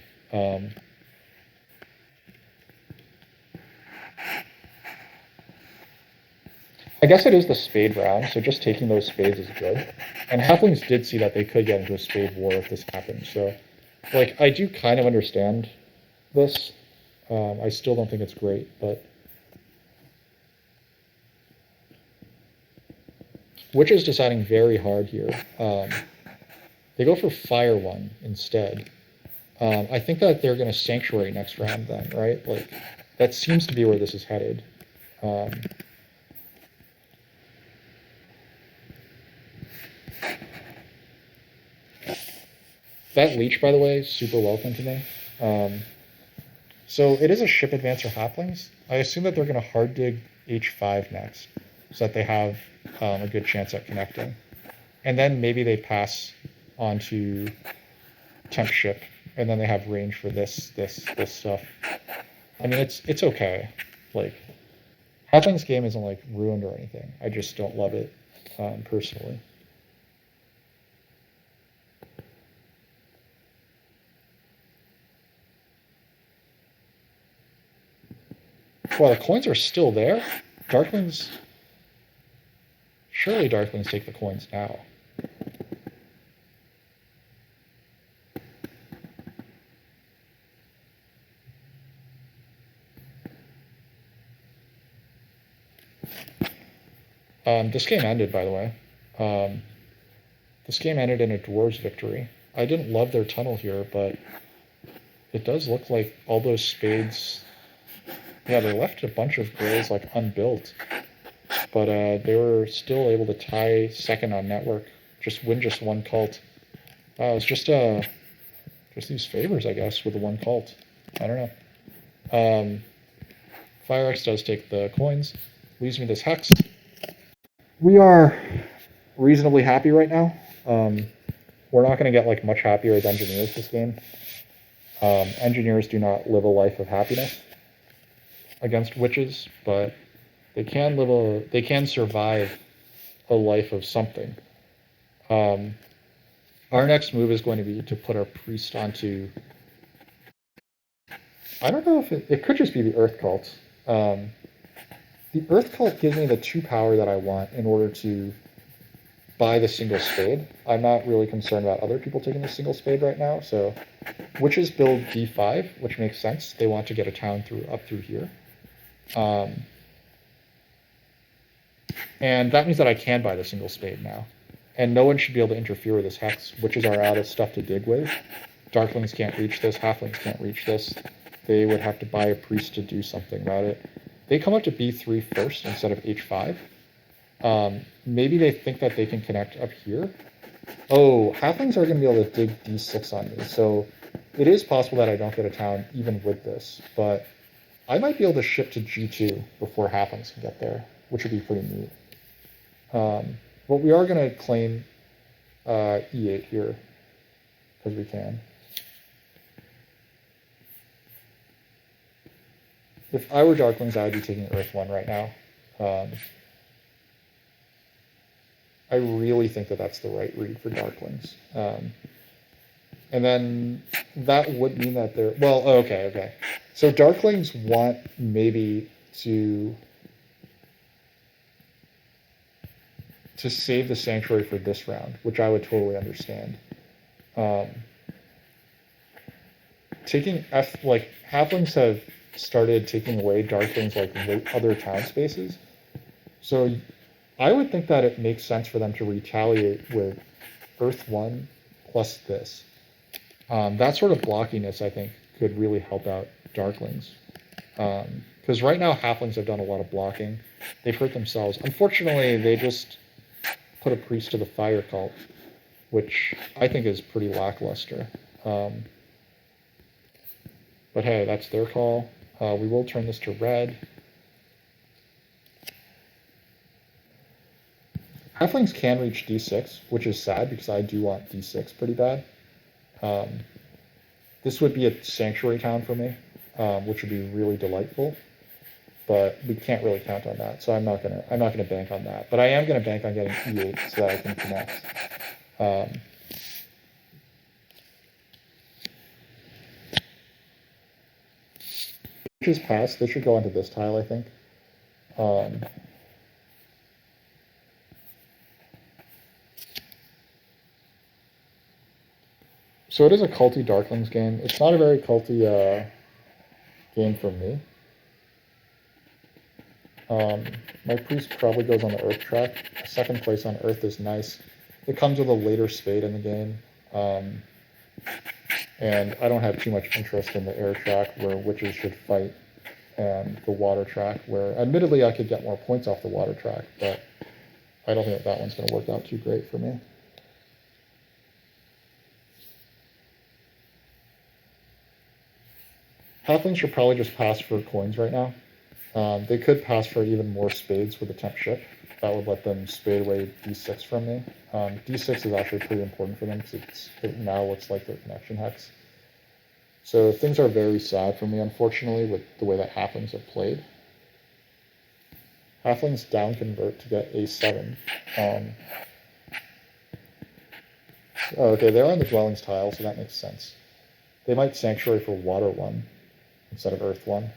I guess it is the spade round, so just taking those spades is good. And halflings did see that they could get into a spade war if this happened, so like I do kind of understand this. I still don't think it's great, but Witch is deciding very hard here. They go for Fire 1 instead. I think that they're going to Sanctuary next round then, right? Like, that seems to be where this is headed. That Leech, by the way, is super welcome to me. So it is a ship advance for halflings. I assume that they're going to hard dig H5 next, so that they have a good chance at connecting. And then maybe they pass on to temp ship, and then they have range for this stuff. I mean, it's okay. Like, halflings game isn't like ruined or anything. I just don't love it personally. Well, the coins are still there. Darklings. Surely Darklings take the coins now. This game ended, by the way. This game ended in a Dwarves victory. I didn't love their tunnel here, but it does look like all those spades. Yeah, they left a bunch of grays like unbuilt, but they were still able to tie second on network, just win just one cult. It's just these favors, I guess, with the one cult. I don't know. FireX does take the coins, leaves me this hex. We are reasonably happy right now. We're not going to get like much happier as engineers this game. Engineers do not live a life of happiness against witches, but they can survive a life of something. Our next move is going to be to put our priest onto. I don't know if it could just be the Earth Cult. The Earth Cult gives me the 2 power that I want in order to buy the single spade. I'm not really concerned about other people taking the single spade right now, so witches build D5, which makes sense. They want to get a town up through here. And that means that I can buy the single spade now. And no one should be able to interfere with this hex. Witches are out of stuff to dig with. Darklings can't reach this. Halflings can't reach this. They would have to buy a priest to do something about it. They come up to B3 first instead of H5. Maybe they think that they can connect up here. Oh, halflings are going to be able to dig D6 on me. So it is possible that I don't get a town even with this. But I might be able to ship to G2 before halflings can get there, which would be pretty neat. But we are going to claim E8 here, because we can. If I were Darklings, I would be taking Earth 1 right now. I really think that that's the right read for Darklings. And then that would mean that they're... Well, okay. So Darklings want maybe to save the Sanctuary for this round, which I would totally understand. Taking F... Like, halflings have started taking away Darklings like other town spaces. So I would think that it makes sense for them to retaliate with Earth 1 plus this. That sort of blockiness, I think, could really help out Darklings. Because right now, halflings have done a lot of blocking. They've hurt themselves. Unfortunately, they just put a priest to the fire cult, which I think is pretty lackluster. But hey, that's their call. We will turn this to red. Halflings can reach d6, which is sad because I do want d6 pretty bad. This would be a sanctuary town for me, which would be really delightful. But we can't really count on that, so I'm not gonna bank on that. But I am gonna bank on getting e8 so that I can connect. Which is passed. They should go onto this tile, I think. So it is a culty darklings game. It's not a very culty game for me. My priest probably goes on the earth track. Second place on earth is nice. It comes with a later spade in the game. And I don't have too much interest in the air track where witches should fight, and the water track where admittedly I could get more points off the water track, but I don't think that one's going to work out too great for me. Halflings should probably just pass for coins right now. They could pass for even more spades with a temp ship. That would let them spade away d6 from me. d6 is actually pretty important for them because it now looks like their connection hex. So things are very sad for me, unfortunately, with the way that halflings have played. Halflings down convert to get a7. Okay, they're on the dwellings tile, so that makes sense. They might sanctuary for water 1 instead of earth 1.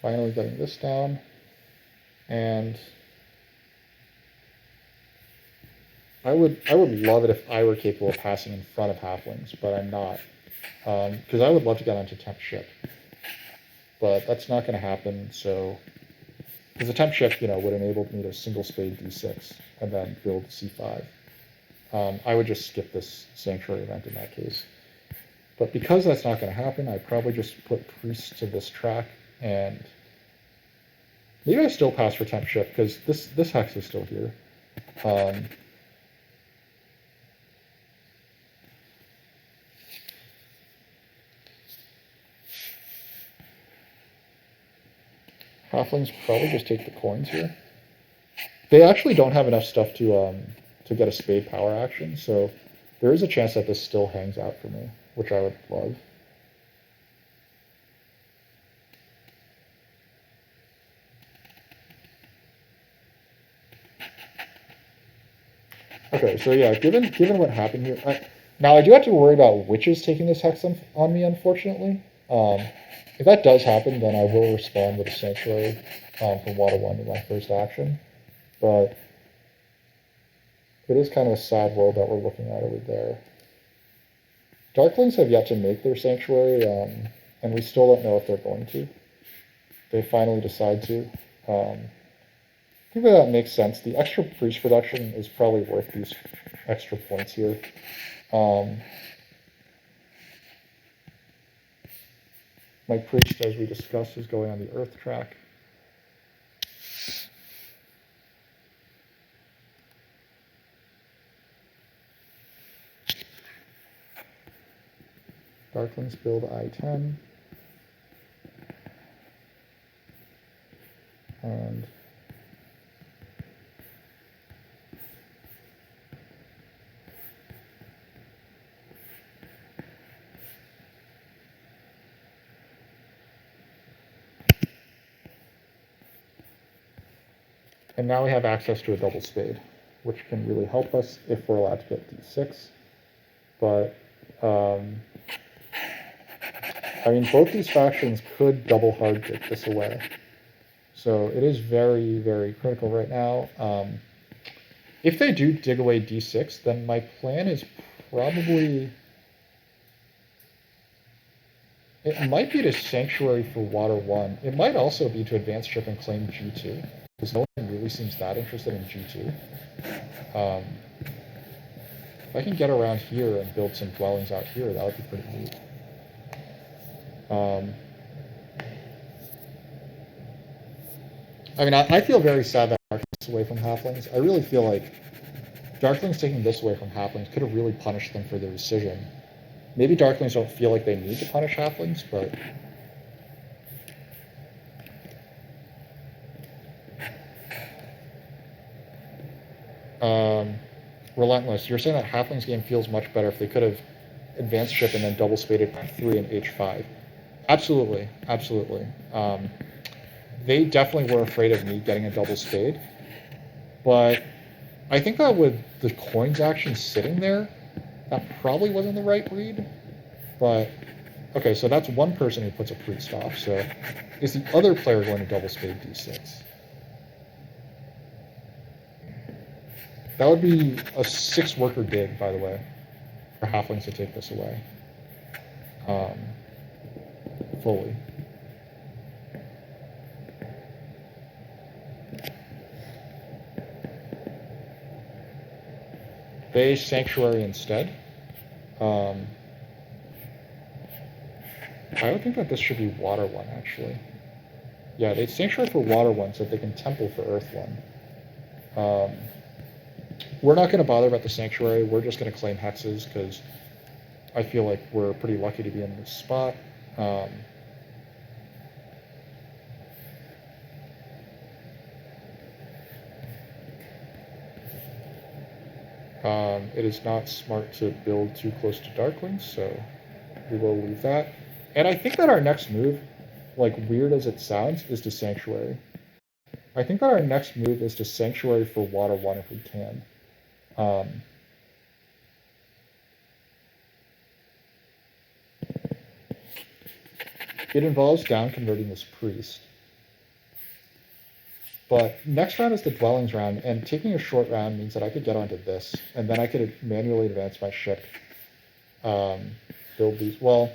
Finally getting this down. And I would love it if I were capable of passing in front of halflings, but I'm not. Because I would love to get onto temp ship. But that's not going to happen, so... Because the temp ship, would enable me to single spade d6 and then build c5. I would just skip this sanctuary event in that case. But because that's not going to happen, I probably just put priests to this track, and maybe I still pass for temp ship because this hex is still here. Halflings probably just take the coins here. They actually don't have enough stuff to get a spade power action, so there is a chance that this still hangs out for me, which I would love. Okay, so yeah, given what happened here, now I do have to worry about witches taking this hex on me, unfortunately. If that does happen, then I will respond with a sanctuary from water 1 in my first action. But it is kind of a sad world that we're looking at over there. Darklings have yet to make their sanctuary, and we still don't know if they're going to. They finally decide to. I think that makes sense. The extra priest production is probably worth these extra points here. My priest, as we discussed, is going on the earth track. Darklings build I-10. And now we have access to a double spade, which can really help us if we're allowed to get d6. But, I mean, both these factions could double hard get this away. So it is very, very critical right now. If they do dig away d6, then my plan is probably... It might be to sanctuary for water 1. It might also be to advance ship and claim g2. Because no one really seems that interested in g2. If I can get around here and build some dwellings out here, that would be pretty neat. I mean, I feel very sad that Darklings away from halflings. I really feel like Darklings taking this away from halflings could have really punished them for their decision. Maybe Darklings don't feel like they need to punish halflings, but Relentless, you're saying that halflings game feels much better if they could have advanced ship and then double spaded 3 and H5. Absolutely, absolutely. They definitely were afraid of me getting a double spade, but I think that with the coins action sitting there, that probably wasn't the right read. But okay, so that's one person who puts a priest off. So is the other player going to double spade d6? That would be a 6-worker dig, by the way, for halflings to take this away fully. They Sanctuary instead. I would think that this should be Water 1, actually. Yeah, they Sanctuary for Water 1 so that they can Temple for Earth 1. We're not going to bother about the Sanctuary. We're just going to claim hexes because I feel like we're pretty lucky to be in this spot. It is not smart to build too close to Darklings, so we will leave that. And I think that our next move, like weird as it sounds, is to Sanctuary. I think that our next move is to Sanctuary for Water 1 if we can. It involves down converting this priest. But next round is the dwellings round, and taking a short round means that I could get onto this, and then I could manually advance my ship, build these. Well,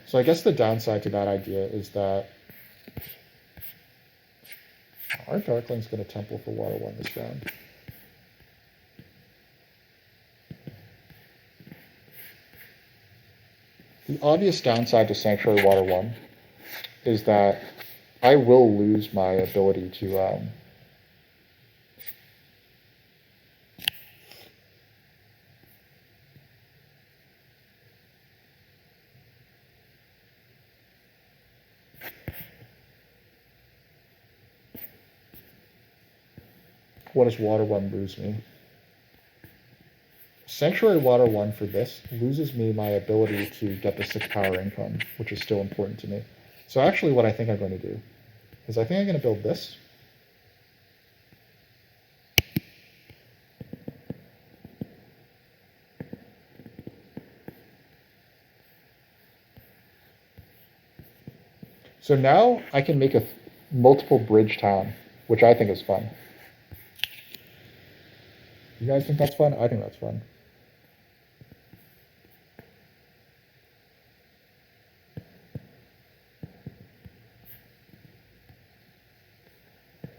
so I guess the downside to that idea is that our Darkling's going to Temple for Water 1 this round. The obvious downside to Sanctuary Water 1 is that I will lose my ability to what does Water 1 lose me? Sanctuary Water 1 for this loses me my ability to get the 6 power income, which is still important to me. So actually what I think I'm going to do is I think I'm going to build this. So now I can make a multiple bridge town, which I think is fun. You guys think that's fun? I think that's fun.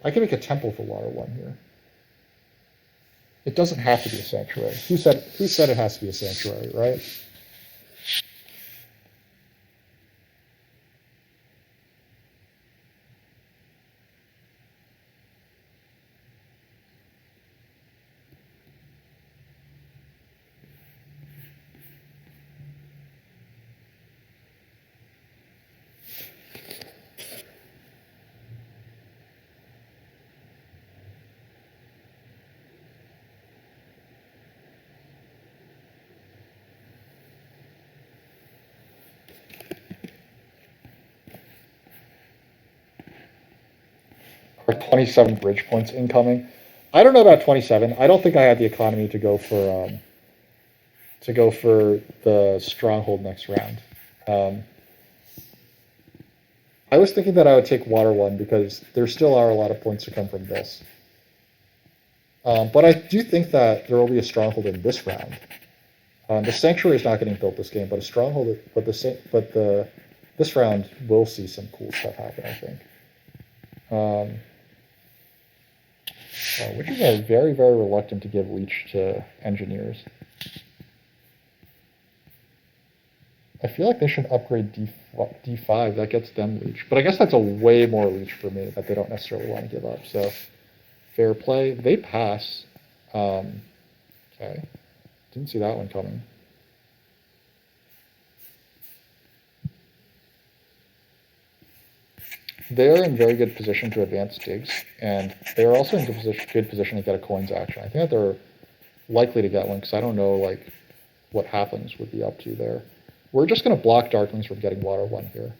I can make a temple for Water 1 here. It doesn't have to be a sanctuary. Who said it has to be a sanctuary, right? Or 27 bridge points incoming. I don't know about 27. I don't think I had the economy to go for the stronghold next round. I was thinking that I would take Water 1 because there still are a lot of points to come from this. But I do think that there will be a stronghold in this round. The sanctuary is not getting built this game, but a stronghold. This round will see some cool stuff happen. I think. Witches are very, very reluctant to give leech to engineers. I feel like they should upgrade D5. That gets them leech. But I guess that's a way more leech for me that they don't necessarily want to give up. So, fair play. They pass. Okay. Didn't see that one coming. They're in very good position to advance digs, and they're also in good position to get a coins action. I think that they're likely to get one, because I don't know like what halflings would be up to there. We're just going to block darklings from getting water 1 here.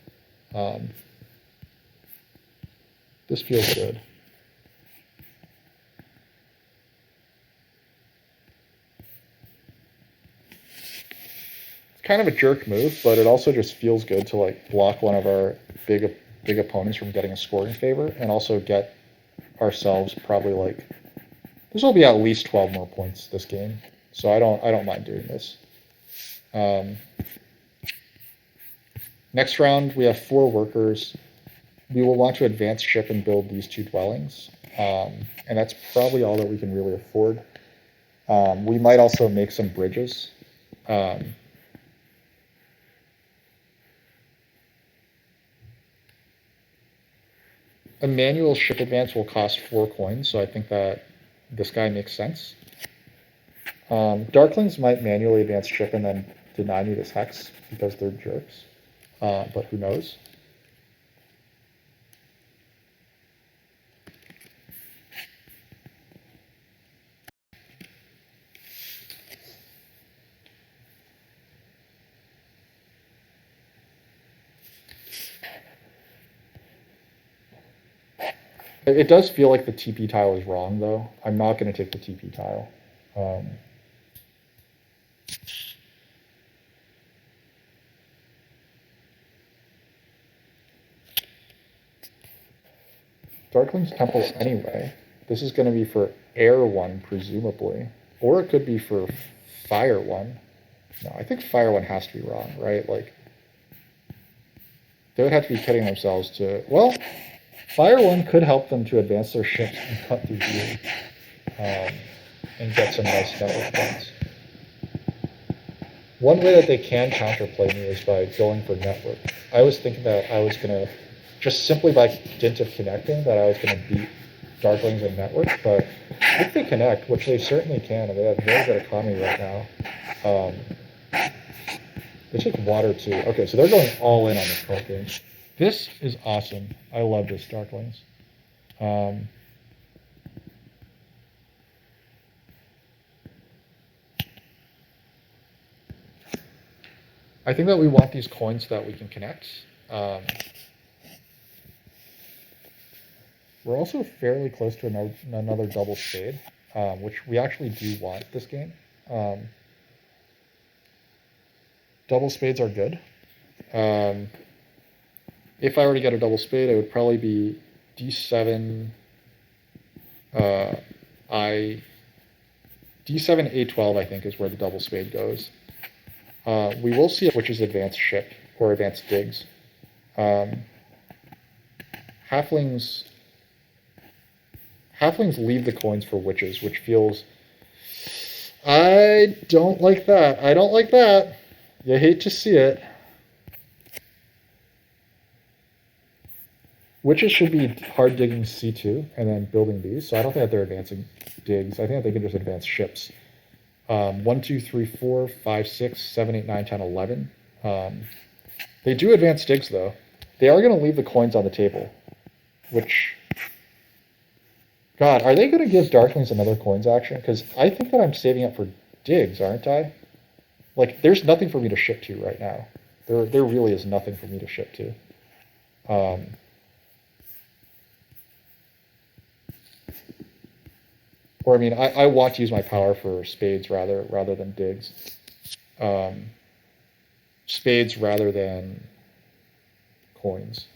This feels good. It's kind of a jerk move, but it also just feels good to like block one of our big opponents from getting a scoring favor, and also get ourselves probably like, this will be at least 12 more points this game, so I don't mind doing this. Next round we have 4 workers. We will want to advance ship and build these 2 dwellings, and that's probably all that we can really afford. We might also make some bridges. A manual ship advance will cost 4 coins, so I think that this guy makes sense. Darklings might manually advance ship and then deny me this hex because they're jerks, but who knows? It does feel like the TP tile is wrong, though. I'm not going to take the TP tile. Darkling's Temple anyway. This is going to be for Air 1, presumably. Or it could be for Fire 1. No, I think Fire 1 has to be wrong, right? Like, they would have to be kidding themselves to... Well, Fire 1 could help them to advance their ships and cut through here. And get some nice network points. One way that they can counterplay me is by going for network. I was thinking that I was going to, just simply by dint of connecting, that I was going to beat Darklings and network, but if they connect, which they certainly can, and they have very good economy right now, they take water too. Okay, so they're going all in on this card game. This is awesome. I love this, Darklings. I think that we want these coins so that we can connect. We're also fairly close to another double spade, which we actually do want this game. Double spades are good. If I were to get a double spade, it would probably be D7, D7, A12, I think, is where the double spade goes. We will see which is advanced ship or advanced digs. Halflings leave the coins for witches, which feels... I don't like that. I don't like that. You hate to see it. Witches should be hard digging C2 and then building these. So I don't think that they're advancing digs. I think that they can just advance ships. 1, 2, 3, 4, 5, 6, 7, 8, 9, 10, 11. They do advance digs, though. They are going to leave the coins on the table, which... God, are they going to give Darklings another coins action? Because I think that I'm saving up for digs, aren't I? Like, there's nothing for me to ship to right now. There really is nothing for me to ship to. Or, I mean, I want to use my power for spades rather than digs. Spades rather than coins.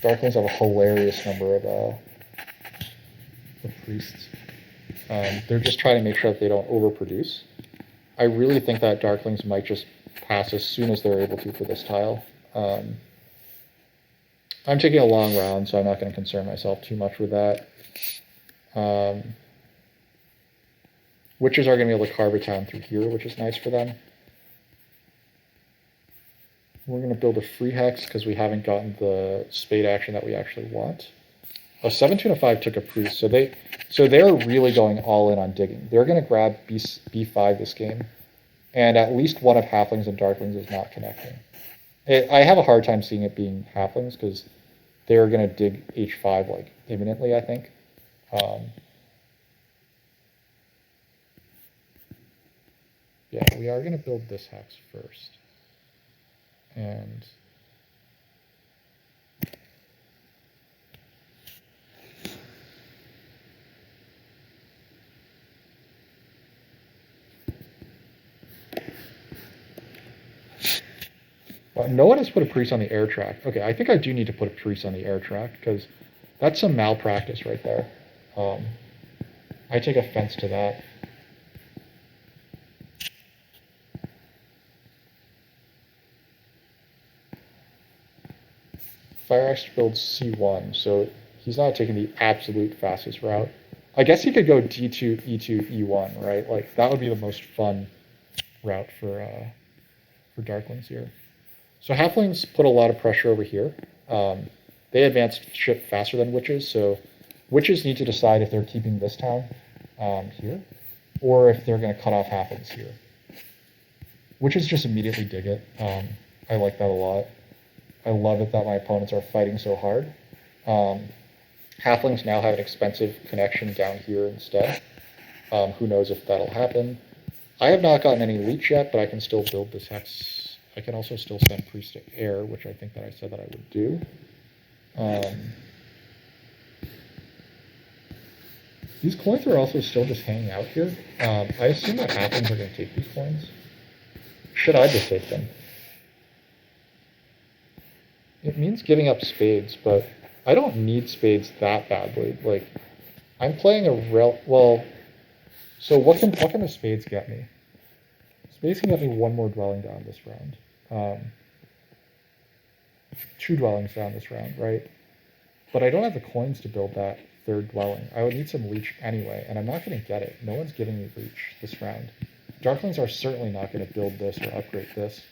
Darklings have a hilarious number of priests. They're just trying to make sure that they don't overproduce. I really think that darklings might just pass as soon as they're able to for this tile. I'm taking a long round, so I'm not going to concern myself too much with that. Witches are going to be able to carve a town through here, which is nice for them. We're going to build a free hex because we haven't gotten the spade action that we actually want. Oh, 7, 2, and a 5 took a priest, so they're really going all in on digging. They're going to grab B5 this game, and at least one of halflings and darklings is not connecting. I have a hard time seeing it being halflings because they're going to dig H5 like imminently, I think. Yeah, we are going to build this hex first. And no one has put a priest on the air track. Okay, I think I do need to put a priest on the air track because that's some malpractice right there. I take offense to that. Fire Axe builds C1, so he's not taking the absolute fastest route. I guess he could go D2, E2, E1, right? Like, that would be the most fun route for darklings here. So halflings put a lot of pressure over here. They advance ship faster than witches, so witches need to decide if they're keeping this town here, or if they're going to cut off halflings here. Witches just immediately dig it. I like that a lot. I love it that my opponents are fighting so hard. Halflings now have an expensive connection down here instead. Who knows if that'll happen. I have not gotten any leech yet, but I can still build this hex. I can also still send priest to air, which I think that I said that I would do. These coins are also still just hanging out here. I assume that halflings are going to take these coins. Should I just take them? It means giving up spades, but I don't need spades that badly. Like, I'm playing a well. So what can the spades get me? Spades can get me one more dwelling down this round. 2 dwellings down this round, right? But I don't have the coins to build that 3rd dwelling. I would need some leech anyway, and I'm not going to get it. No one's giving me leech this round. Darklings are certainly not going to build this or upgrade this.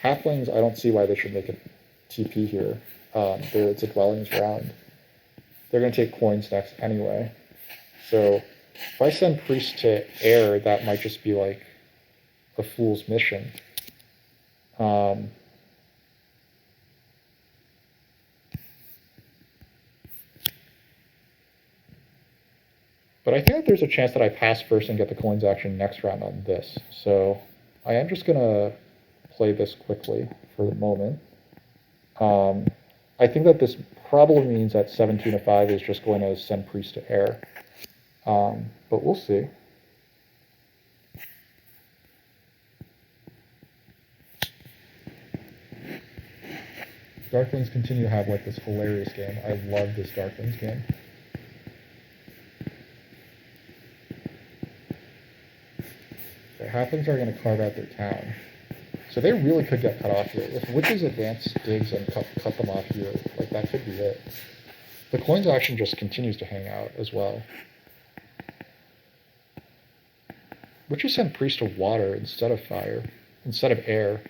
Halflings, I don't see why they should make a TP here. It's a dwellings round. They're going to take coins next anyway. So if I send priest to air, that might just be like a fool's mission. But I think that there's a chance that I pass first and get the coins action next round on this. So I am just going to play this quickly for the moment. I think that this probably means that 7, 2, and a 5 is just going to send priest to air. But we'll see. Darklings continue to have like this hilarious game. I love this Darklings game. The halflings are going to carve out their town. So they really could get cut off here. If witches advance digs and cut them off here, like that could be it. The coins action just continues to hang out as well. Witches send priest to water instead of fire, instead of air.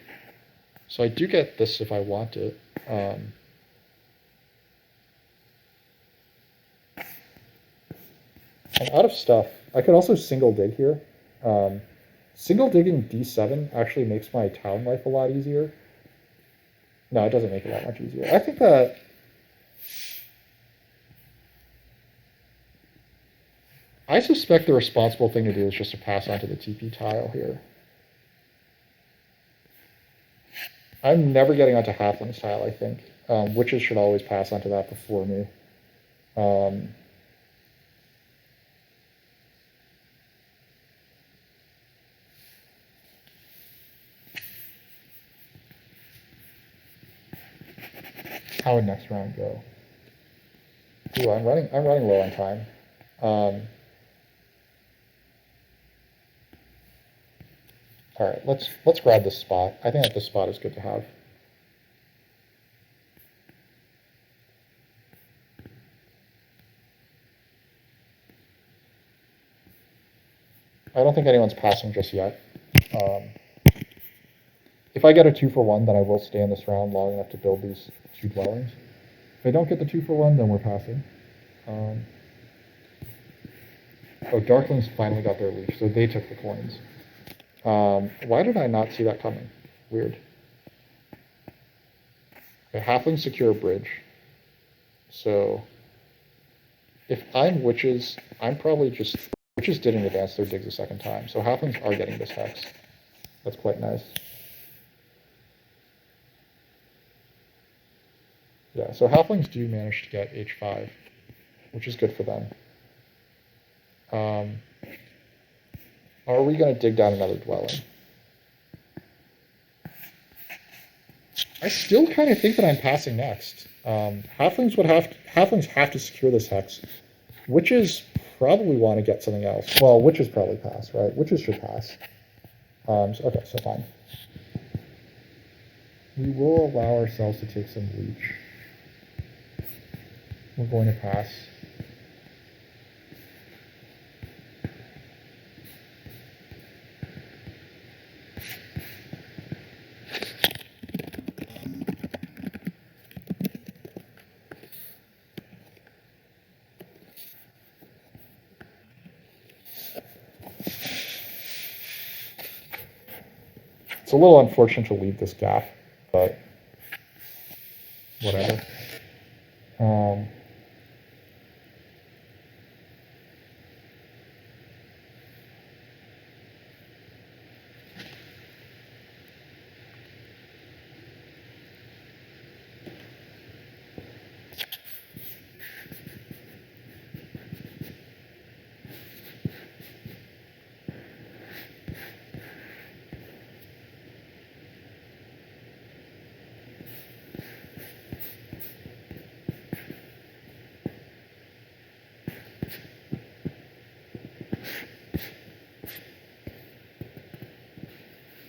So I do get this if I want it. I'm out of stuff. I could also single dig here. Single digging D7 actually makes my town life a lot easier. No, it doesn't make it that much easier. I think that I suspect the responsible thing to do is just to pass on to the TP tile here. I'm never getting onto halfling's tile, I think. Witches should always pass onto that before me. How would next round go? Ooh, I'm running low on time. All right, let's grab this spot. I think that this spot is good to have. I don't think anyone's passing just yet. If I get a 2-for-1, then I will stay in this round long enough to build these 2 dwellings. If I don't get the 2-for-1, then we're passing. Oh, darklings finally got their leash, so they took the coins. Why did I not see that coming? Weird. Okay, halflings secure a bridge. So if I'm witches, I'm probably just... Witches didn't advance their digs a second time, so halflings are getting this hex. That's quite nice. Yeah, so halflings do manage to get H5, which is good for them. Are we going to dig down another dwelling? I still kind of think that I'm passing next. Halflings have to secure this hex. Witches probably want to get something else. Well, witches probably pass, right? Witches should pass. Okay, so fine. We will allow ourselves to take some leech. We're going to pass. It's a little unfortunate to leave this gap, but whatever.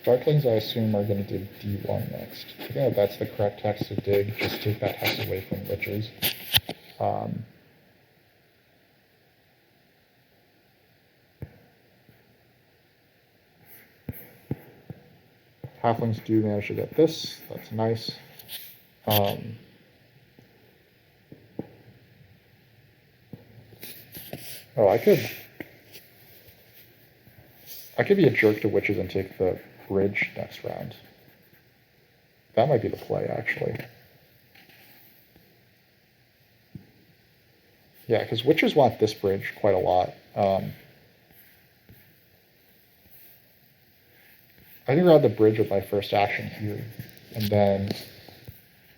Darklings, I assume, are going to dig D1 next. I think that that's the correct hex to dig. Just take that hex away from witches. Halflings do manage to get this. That's nice. Oh, I could be a jerk to witches and take the bridge next round. That might be the play, actually. Yeah, because witches want this bridge quite a lot. I can grab the bridge with my first action here, and then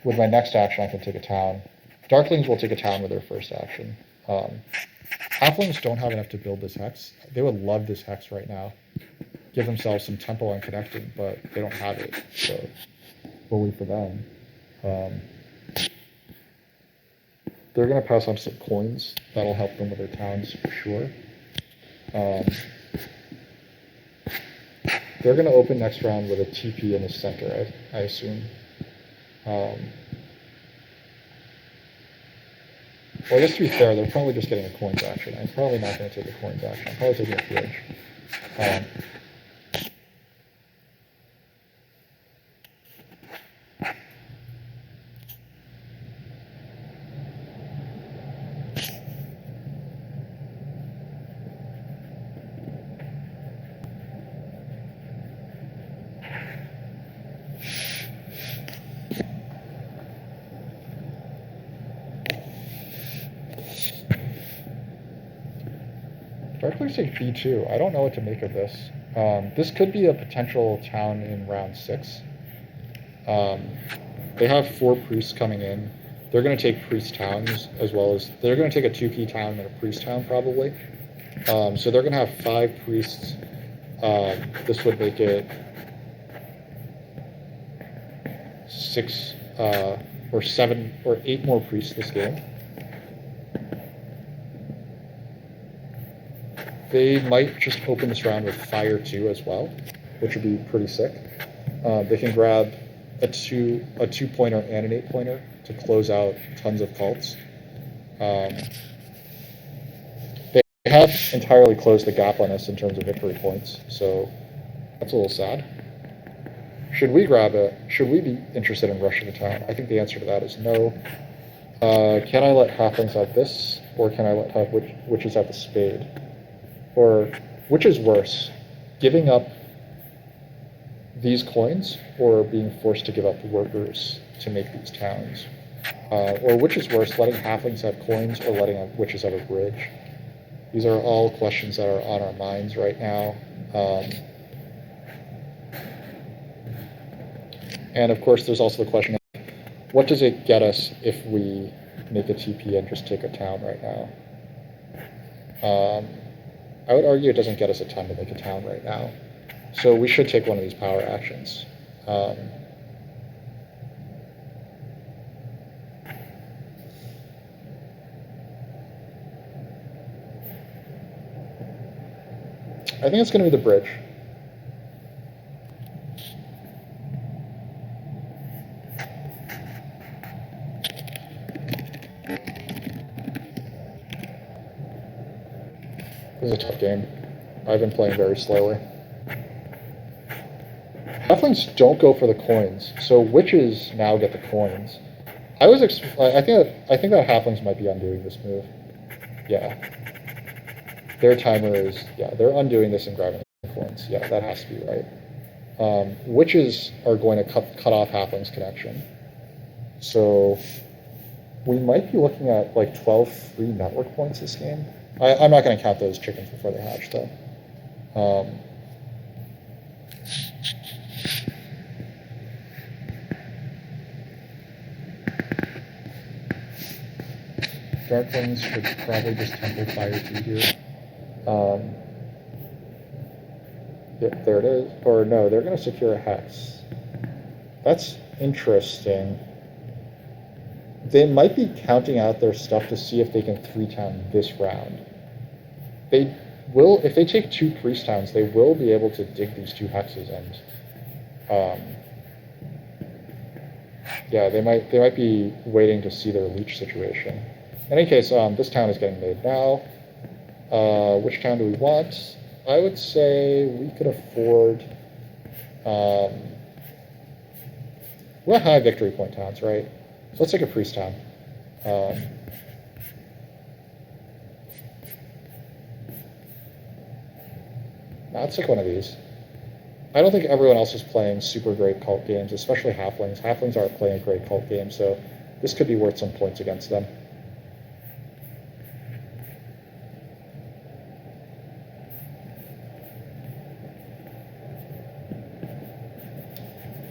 with my next action I can take a town. Darklings will take a town with their first action. Halflings don't have enough to build this hex. They would love this hex right now. Give themselves some tempo and connecting, but they don't have it, so bully for them. They're going to pass on some coins. That'll help them with their towns for sure. They're going to open next round with a TP in the center, I assume. Well, I guess to be fair, they're probably just getting a coins action. I'm probably not going to take a coins action. I'm probably taking a bridge. Darklings take B2. I don't know what to make of this. This could be a potential town in round 6. They have 4 priests coming in. They're going to take priest towns as well as... They're going to take a 2-key town and a priest town probably. So they're going to have 5 priests. This would make it 6 or 7 or 8 more priests this game. They might just open this round with fire 2 as well. which would be pretty sick. They can grab a 2-pointer and an 8-pointer to close out tons of cults. They have entirely closed the gap on us in terms of victory points, so that's a little sad. Should we grab it? Should we be interested in rushing to town? I think the answer to that is no. Can I let halflings have this, or can I let witches have the spade? Or which is worse, giving up these coins or being forced to give up workers to make these towns? Or which is worse, letting halflings have coins or letting witches have a bridge? These are all questions that are on our minds right now. And of course, there's also the question of what does it get us if we make a TP and just take a town right now? I would argue it doesn't get us a ton to make a town right now. So we should take one of these power actions. I think it's going to be the bridge. This is a tough game. I've been playing very slowly. Halflings don't go for the coins, so witches now get the coins. I think that halflings might be undoing this move. Yeah. Their timer is, they're undoing this and grabbing the coins. Yeah, that has to be right. Witches are going to cut off halflings' connection. So we might be looking at like 12 free network points this game. I'm not going to count those chickens before they hatch, though. Darklings should probably just temple fire through here. Yep, there it is. Or no, they're going to secure a hex. That's interesting. They might be counting out their stuff to see if they can 3-town this round. They will, if they take 2 priest towns, they will be able to dig these 2 hexes and yeah, they might be waiting to see their leech situation. In any case, this town is getting made now. Which town do we want? I would say we could afford. We'll have high victory point towns, right? So let's take a priest town. Let's take one of these. I don't think everyone else is playing super great cult games, especially halflings. Halflings aren't playing a great cult game, so this could be worth some points against them.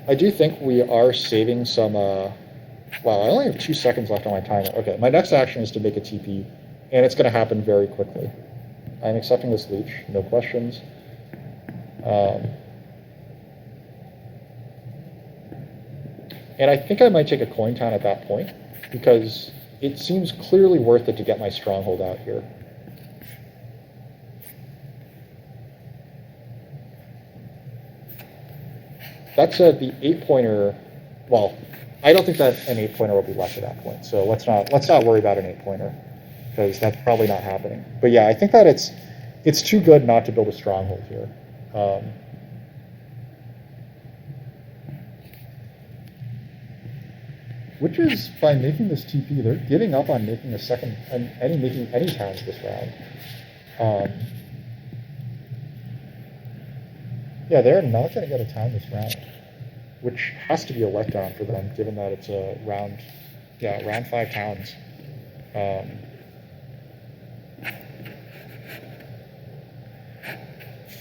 I do think we are saving some, wow, I only have 2 seconds left on my timer. Okay, my next action is to make a TP, and it's going to happen very quickly. I'm accepting this leech, no questions. And I think I might take a coin town at that point, because it seems clearly worth it to get my stronghold out here. That said, the 8-pointer, well, I don't think that an 8-pointer will be left at that point. So let's not worry about an 8-pointer, because that's probably not happening. But yeah, I think that it's too good not to build a stronghold here. Which is, by making this TP, they're giving up on making making any towns this round. Yeah, they're not going to get a town this round, which has to be a letdown for them, given that it's a round 5 towns.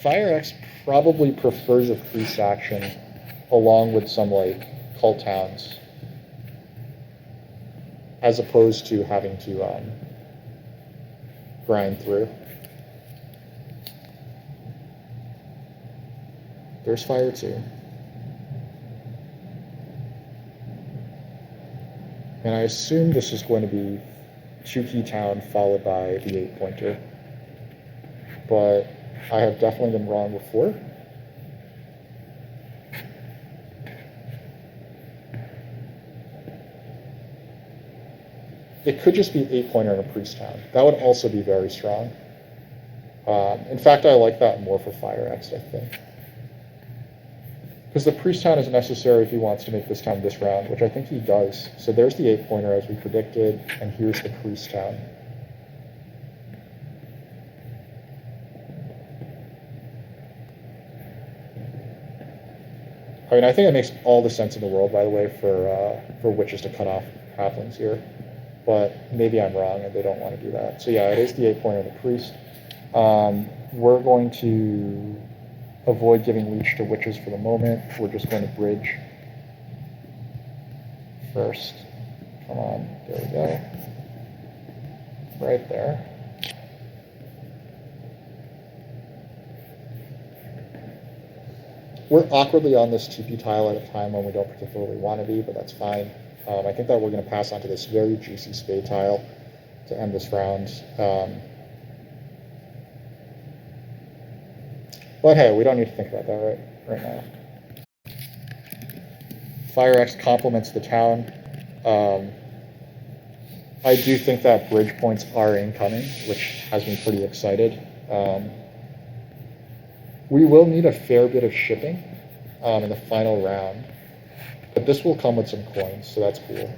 FireX probably prefers a priest action along with some like cult towns, as opposed to having to grind through. There's fire too. And I assume this is going to be 2 key town followed by the 8-pointer. But I have definitely been wrong before. it could just be 8-pointer and a priest town. That would also be very strong. In fact, I like that more for Fire X, I think. Because the priest town is necessary if he wants to make this town this round, which I think he does. So there's the 8-pointer as we predicted, and here's the priest town. I mean, I think it makes all the sense in the world, by the way, for witches to cut off halflings here. But maybe I'm wrong and they don't want to do that. So yeah, it is the 8-pointer and the priest. We're going to avoid giving leech to witches for the moment. We're just going to bridge first. Come on, there we go. Right there. We're awkwardly on this TP tile at a time when we don't particularly want to be, but that's fine. I think that we're going to pass on to this very juicy spade tile to end this round. But hey, we don't need to think about that right now. Fire X complements the town. I do think that bridge points are incoming, which has me pretty excited. We will need a fair bit of shipping in the final round, but this will come with some coins, so that's cool.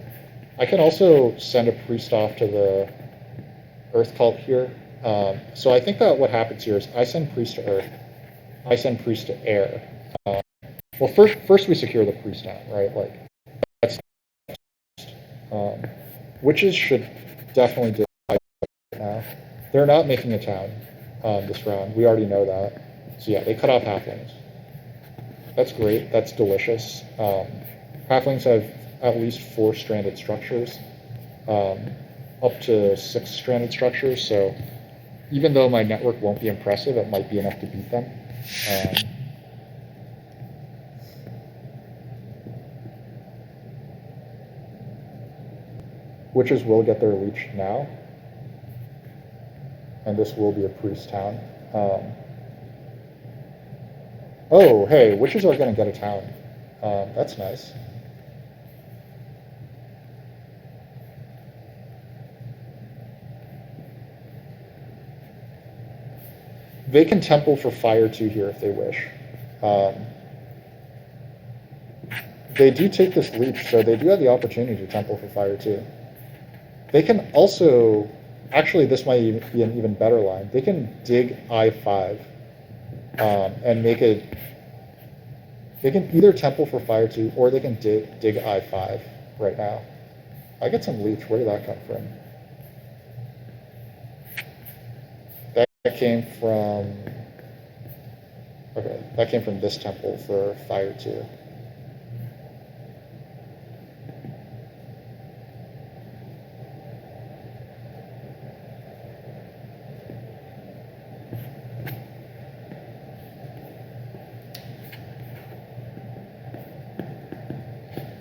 I can also send a priest off to the Earth Cult here. So I think that what happens here is I send priest to Earth, I send priest to air. Well, first we secure the priest down, right? Like that's witches should definitely do it now. They're not making a town this round. We already know that. So yeah, they cut off halflings. That's great. That's delicious. Halflings have at least 4 stranded structures, up to 6 stranded structures. So even though my network won't be impressive, it might be enough to beat them. Witches will get their leech now, and this will be a priest town. Oh, hey, witches are going to get a town. That's nice. They can temple for fire 2 here if they wish. They do take this leech, so they do have the opportunity to temple for fire 2. They can also, actually this might be an even better line, they can dig I5 and make it, they can either temple for fire 2 or they can dig I5 right now. I get some leech, where did that come from? That came from, okay, that came from this temple for fire 2.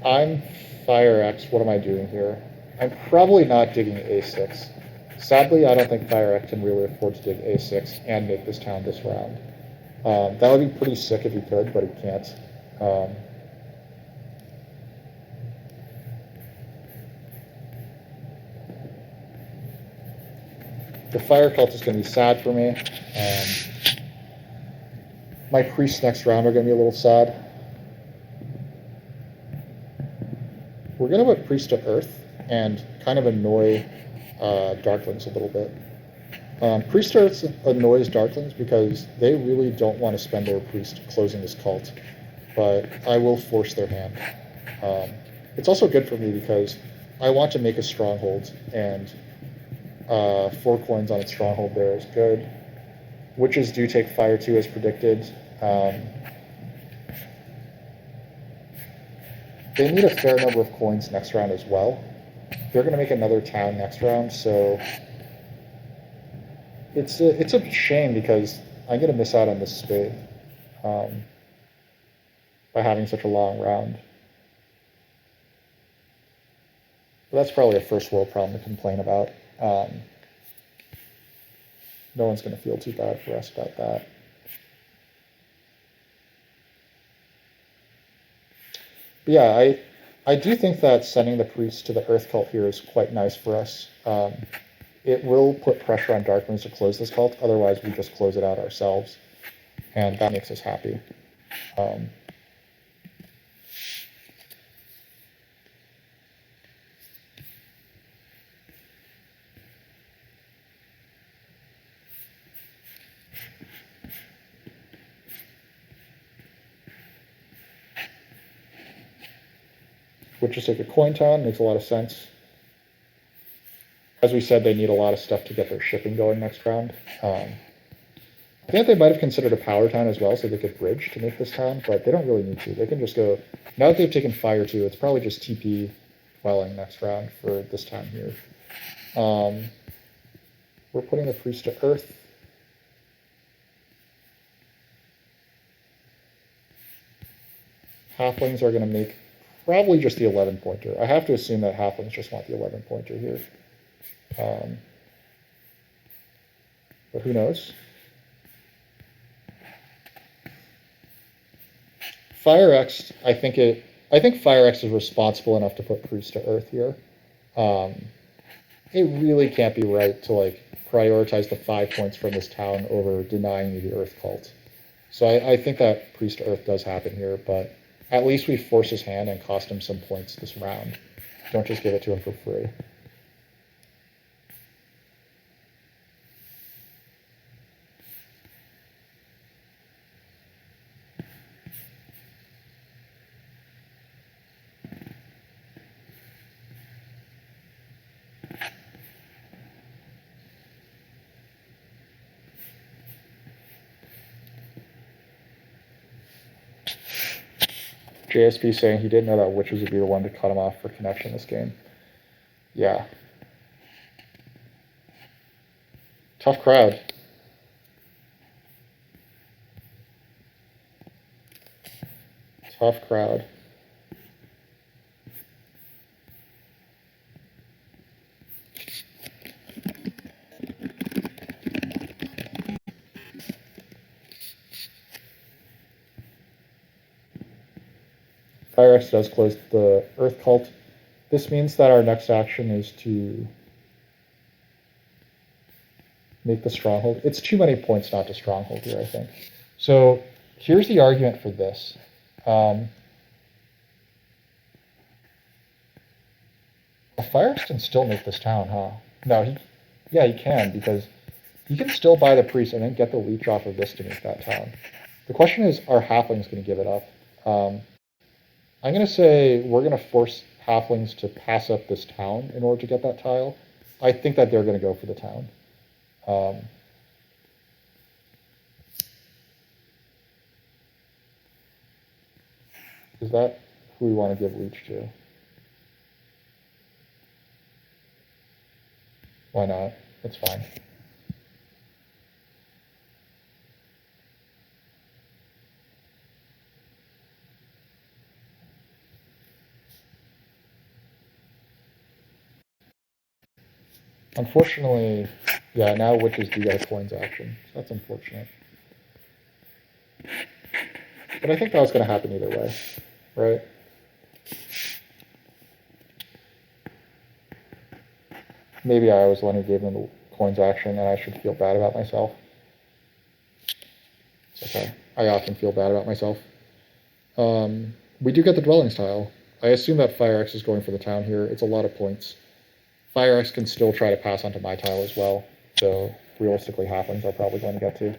I'm Fire X, what am I doing here? I'm probably not digging A6. Sadly, I don't think Fire X can really afford to dig A6 and make this town this round. That would be pretty sick if he could, but he can't. The Fire Cult is going to be sad for me. My priests next round are going to be a little sad. We're going to put priest to Earth and kind of annoy darklings a little bit. Priest to Earth annoys darklings because they really don't want to spend their priest closing this cult, but I will force their hand. It's also good for me because I want to make a stronghold, and 4 coins on its stronghold there is good. Witches do take fire 2 as predicted. They need a fair number of coins next round as well. They're going to make another town next round, so it's a shame because I'm going to miss out on this spade by having such a long round. But that's probably a first world problem to complain about. No one's going to feel too bad for us about that. But yeah, I do think that sending the priest to the Earth cult here is quite nice for us. It will put pressure on darklings to close this cult, otherwise we just close it out ourselves, and that makes us happy. Would just take a coin town, makes a lot of sense. As we said, they need a lot of stuff to get their shipping going next round. I think they might have considered a power town as well, so they could bridge to make this town, but they don't really need to. They can just go, now that they've taken fire too, it's probably just TP dwelling next round for this town here. We're putting the priest to Earth. Halflings are going to make probably just the 11 pointer. I have to assume that halflings just want the 11 pointer here. But who knows? Fire X, I think Fire X is responsible enough to put priest to Earth here. It really can't be right to like prioritize the 5 points from this town over denying you the Earth cult. So I think that priest to Earth does happen here, but at least we force his hand and cost him some points this round. Don't just give it to him for free. JSP saying he didn't know that witches would be the one to cut him off for connection this game. Yeah. Tough crowd. Tough crowd. Fire X does close the Earth cult. This means that our next action is to make the stronghold. It's too many points not to stronghold here, I think. So here's the argument for this. Fire X can still make this town, huh? No, he can, because he can still buy the priest and then get the leech off of this to make that town. The question is, are halflings going to give it up? I'm going to say we're going to force halflings to pass up this town in order to get that tile. I think that they're going to go for the town. Is that who we want to give leech to? Why not? It's fine. Unfortunately, yeah, now witches do get a coins action. So that's unfortunate. But I think that was going to happen either way, right? Maybe I was the one who gave them the coins action and I should feel bad about myself. It's okay. I often feel bad about myself. We do get the dwellings tile. I assume that Fire X is going for the town here. It's a lot of points. Fire X can still try to pass onto my tile as well. So realistically, halflings are probably going to get to.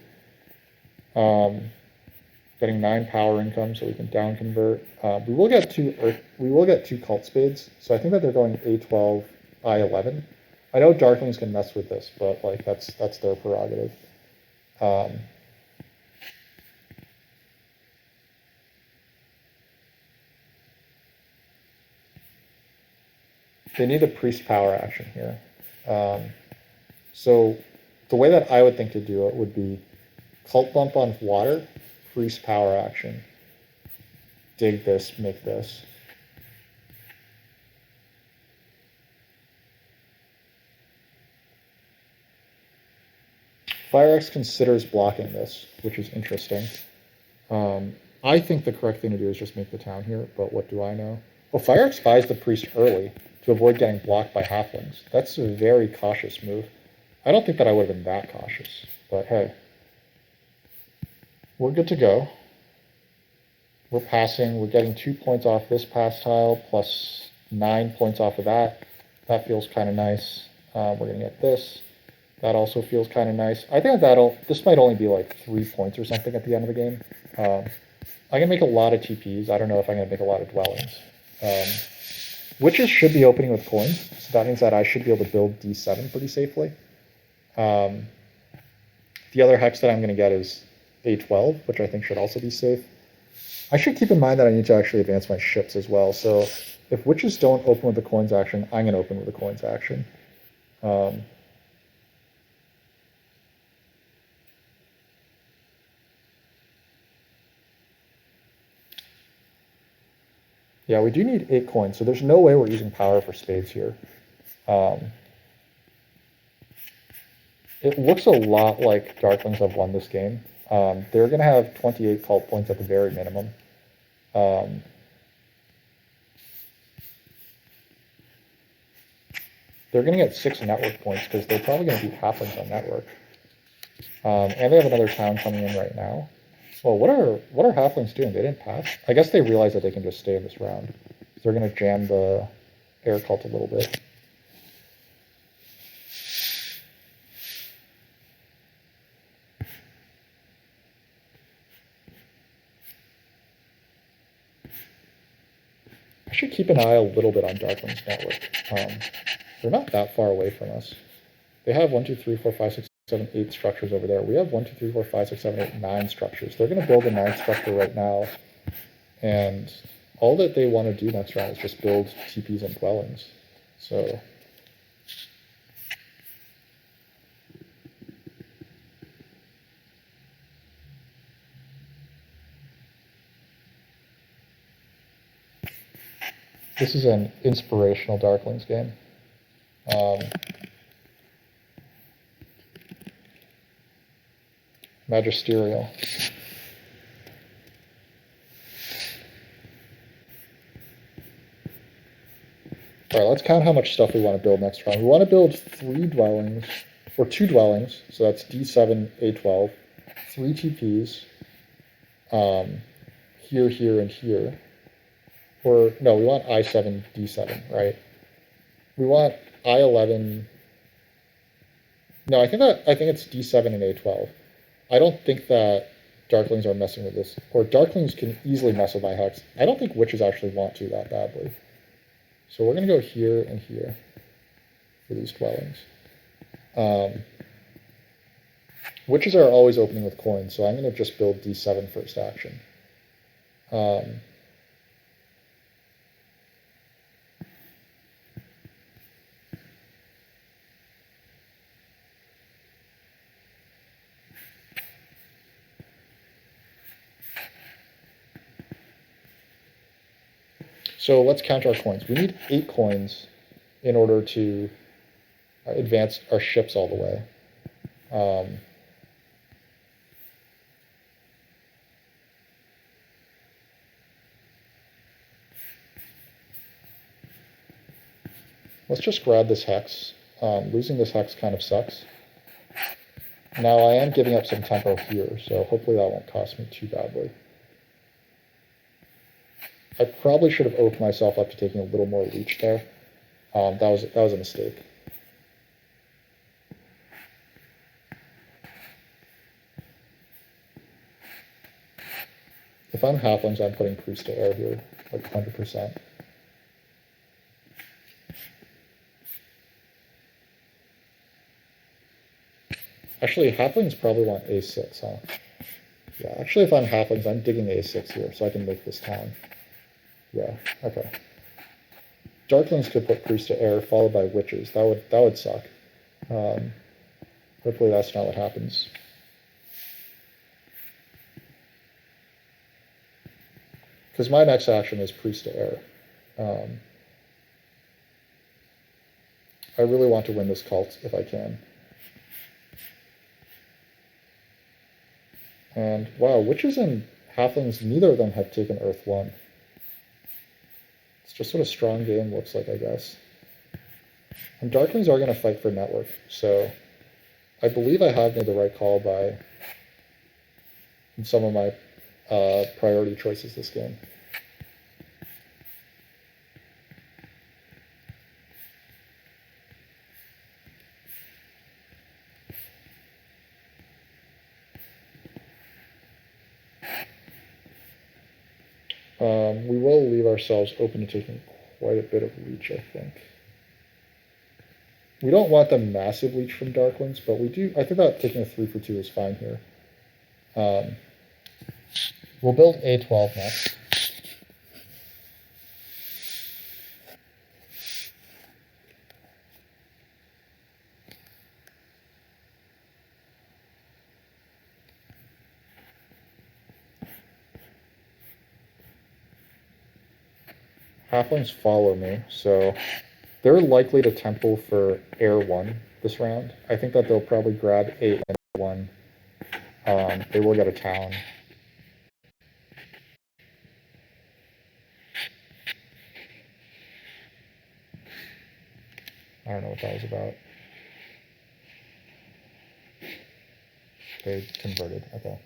Getting 9 power income, so we can down convert. We will get 2 cult spades. So I think that they're going A12, I11. I know darklings can mess with this, but like that's their prerogative. They need a priest power action here. So the way that I would think to do it would be cult bump on water, priest power action. Dig this, make this. Fire X considers blocking this, which is interesting. I think the correct thing to do is just make the town here, but what do I know? Oh, Fire Spies the priest early to avoid getting blocked by halflings. That's a very cautious move. I don't think that I would have been that cautious, but hey. We're good to go. We're passing. We're getting 2 points off this pass tile, plus 9 points off of that. That feels kind of nice. We're going to get this. That also feels kind of nice. I think this might only be like 3 points or something at the end of the game. I'm going to make a lot of TPs. I don't know if I'm going to make a lot of dwellings. Witches should be opening with coins, so that means that I should be able to build D7 pretty safely. The other hex that I'm going to get is A12, which I think should also be safe. I should keep in mind that I need to actually advance my ships as well, so if witches don't open with the coins action, I'm going to open with the coins action. Yeah, we do need 8 coins, so there's no way we're using power for spades here. It looks a lot like Darklings have won this game. They're going to have 28 cult points at the very minimum. They're going to get 6 network points because they're probably going to beat halflings on network. And they have another town coming in right now. Well, what are halflings doing? They didn't pass. I guess they realize that they can just stay in this round. They're going to jam the air cult a little bit. I should keep an eye a little bit on Darkling's network. They're not that far away from us. They have 1, 2, 3, 4, 5, 6, 7, 8 structures over there. We have 1, 2, 3, 4, 5, 6, 7, 8, 9 structures. They're going to build a 9th structure right now. And all that they want to do next round is just build TPs and dwellings. So this is an inspirational Darklings game. Magisterial. All right, let's count how much stuff we want to build next round. We want to build 3 dwellings, or 2 dwellings, so that's D7, A12, 3 TPs, here, here, and here. Or, no, we want I7, D7, right? We want I11, no, I think it's D7 and A12. I don't think that Darklings are messing with this, or Darklings can easily mess with my hex. I don't think witches actually want to that badly. So we're going to go here and here for these dwellings. Witches are always opening with coins, so I'm going to just build D7 first action. So let's count our coins. We need 8 coins in order to advance our ships all the way. Let's just grab this hex. Losing this hex kind of sucks. Now I am giving up some tempo here, so hopefully that won't cost me too badly. I probably should have opened myself up to taking a little more reach there. That was a mistake. If I'm halflings, I'm putting priest to air here, like 100%. Actually, halflings probably want A6, huh? Yeah, actually, if I'm halflings, I'm digging A6 here, so I can make this town. Yeah, okay. Darklings could put priest to air, followed by witches. That would suck. Hopefully that's not what happens. Because my next action is priest to air. I really want to win this cult if I can. And wow, witches and halflings, neither of them have taken Earth 1. It's just what a strong game looks like, I guess. And darklings are going to fight for network, so I believe I have made the right call by some of my priority choices this game. We will leave ourselves open to taking quite a bit of leech, I think. We don't want the massive leech from darklings, but we do. I think that taking a 3 for 2 is fine here. We'll build A12 next. Halflings follow me, so they're likely to temple for Air 1 this round. I think that they'll probably grab A and 1. They will get a town. I don't know what that was about. They converted, okay.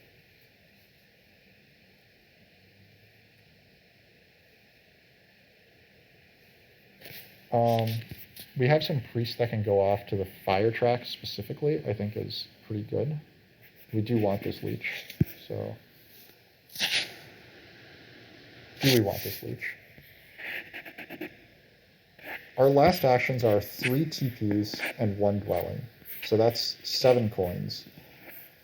We have some priests that can go off to the fire track specifically, I think is pretty good. We do want this leech, so. Do we want this leech? Our last actions are 3 TPs and 1 dwelling. So that's 7 coins.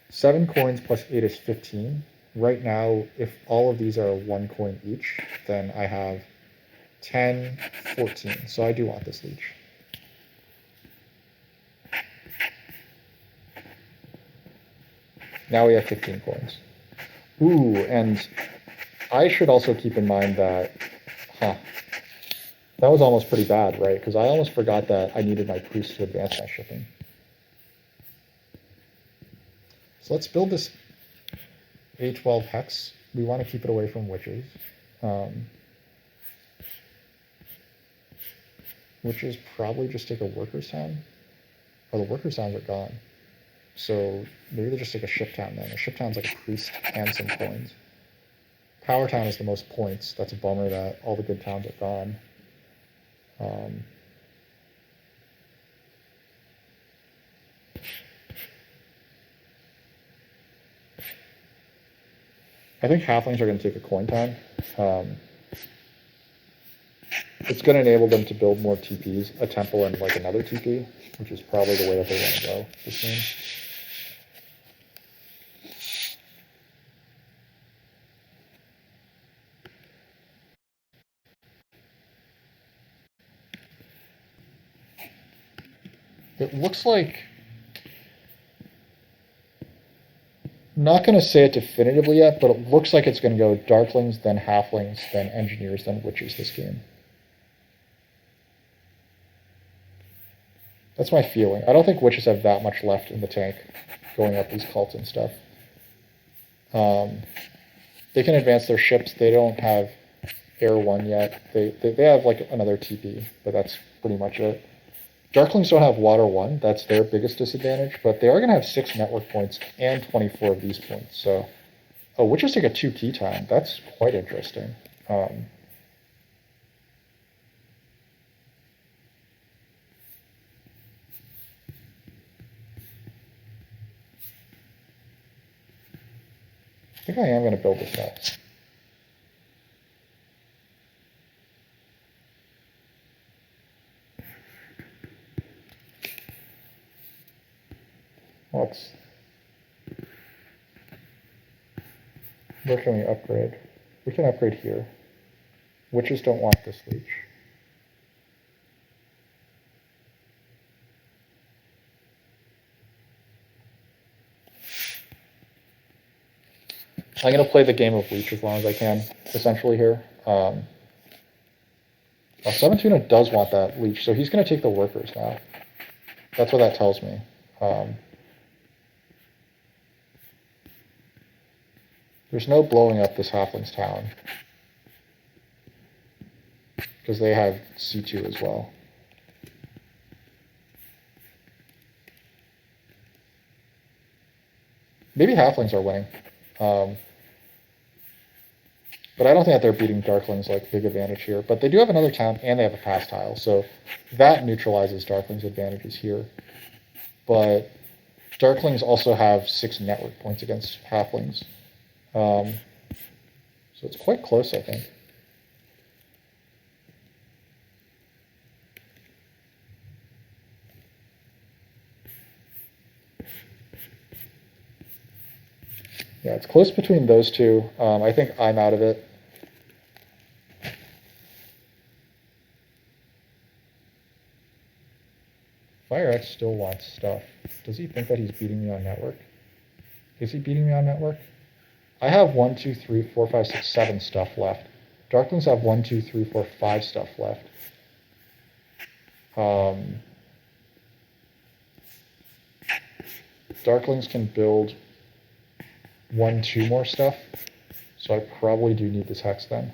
7 coins plus 8 is 15. Right now, if all of these are 1 coin each, then I have 10, 14. So I do want this leech. Now we have 15 coins. Ooh, and I should also keep in mind that, that was almost pretty bad, right? Because I almost forgot that I needed my priest to advance my shipping. So let's build this A12 hex. We want to keep it away from witches. Witches probably just take a workers town. Oh, the workers towns are gone. So maybe they just take a ship town then. A ship town's like a priest and some coins. Power town is the most points. That's a bummer that all the good towns are gone. I think halflings are going to take a coin town. It's going to enable them to build more TPs, a temple and like another TP, which is probably the way that they want to go this game. It looks like, not going to say it definitively yet, but it looks like it's going to go darklings, then halflings, then engineers, then witches this game. That's my feeling. I don't think witches have that much left in the tank going up these cults and stuff. They can advance their ships. They don't have Air 1 yet. They have like another TP, but that's pretty much it. Darklings don't have Water 1. That's their biggest disadvantage, but they are going to have 6 network points and 24 of these points. So, oh, witches take a 2 key time. That's quite interesting. I think I am going to build this next. Where can we upgrade? We can upgrade here. Witches don't want this leech. I'm going to play the game of leech as long as I can, essentially here. Seven Tuna does want that leech, so he's going to take the workers now. That's what that tells me. There's no blowing up this halfling's town. because they have C2 as well. Maybe halflings are winning. But I don't think that they're beating darklings like big advantage here. But they do have another town, and they have a pass tile, so that neutralizes darklings' advantages here. But darklings also have 6 network points against halflings. So it's quite close, I think. Yeah, it's close between those two. I think I'm out of it. FireX still wants stuff. Does he think that he's beating me on network? Is he beating me on network? I have 1, 2, 3, 4, 5, 6, 7 stuff left. Darklings have 1, 2, 3, 4, 5 stuff left. Darklings can build 1, 2 more stuff, so I probably do need this hex then.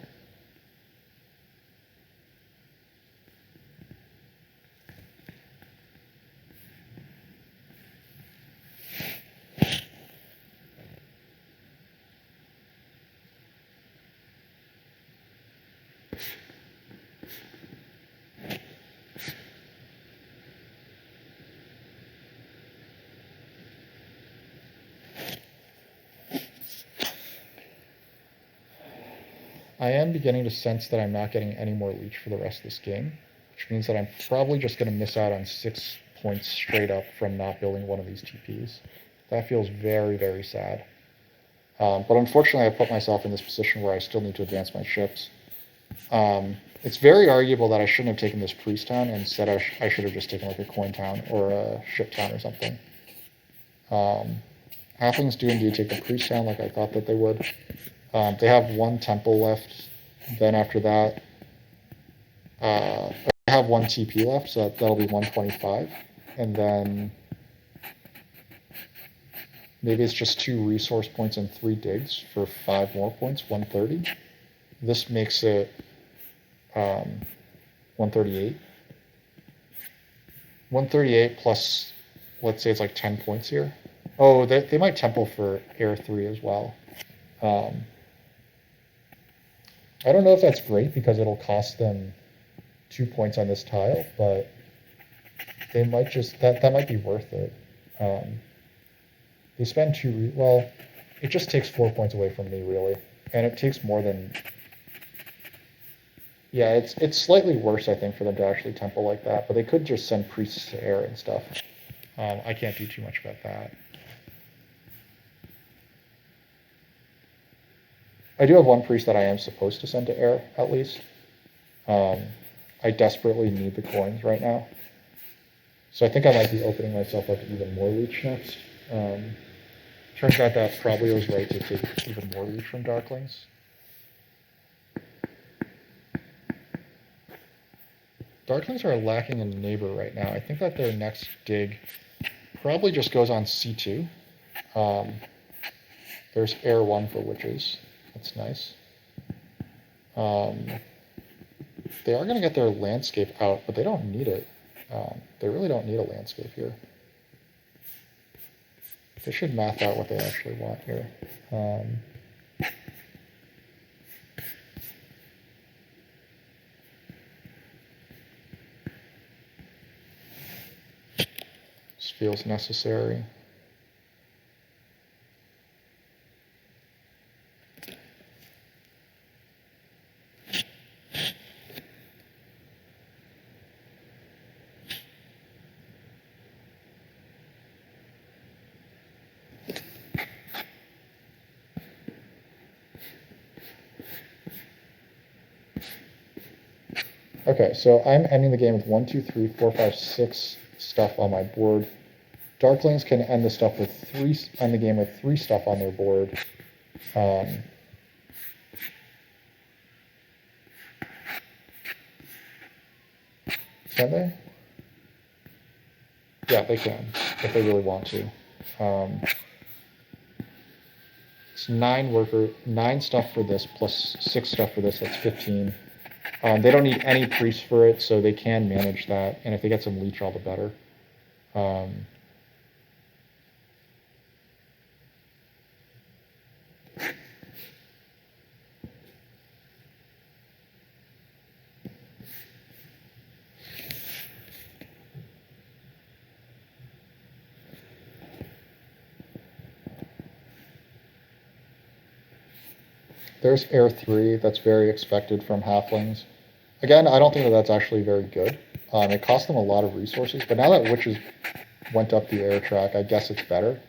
I am beginning to sense that I'm not getting any more leech for the rest of this game, which means that I'm probably just going to miss out on 6 points straight up from not building one of these TPs. That feels very, very sad. But unfortunately, I put myself in this position where I still need to advance my ships. It's very arguable that I shouldn't have taken this priest town, and instead I should have just taken like a coin town or a ship town or something. Halflings do indeed take the priest town like I thought that they would. They have 1 temple left. Then after that, I have 1 TP left, so that'll be 125. And then maybe it's just 2 resource points and 3 digs for 5 more points, 130. This makes it 138. 138 plus, let's say it's like 10 points here. Oh, they might temple for air 3 as well. I don't know if that's great because it'll cost them 2 points on this tile, but they might just, that might be worth it. They spend 2, well, it just takes 4 points away from me, really. And it takes more than, yeah, it's slightly worse, I think, for them to actually temple like that, but they could just send priests to air and stuff. I can't do too much about that. I do have 1 priest that I am supposed to send to air, at least. I desperately need the coins right now. So I think I might be opening myself up to even more leech next. Turns out that probably was right to take even more leech from darklings. Darklings are lacking a neighbor right now. I think that their next dig probably just goes on C2. There's air 1 for witches. That's nice. They are going to get their landscape out, but they don't need it. They really don't need a landscape here. They should math out what they actually want here. This feels necessary. Okay, so I'm ending the game with 1, 2, 3, 4, 5, 6 stuff on my board. Darklings can end the game with 3 stuff on their board. Can they? Yeah, they can, if they really want to. It's 9 stuff for this plus 6 stuff for this. That's 15. They don't need any priests for it, so they can manage that. And if they get some leech, all the better. There's Air 3. That's very expected from halflings. Again, I don't think that that's actually very good. It cost them a lot of resources, but now that witches went up the air track, I guess it's better.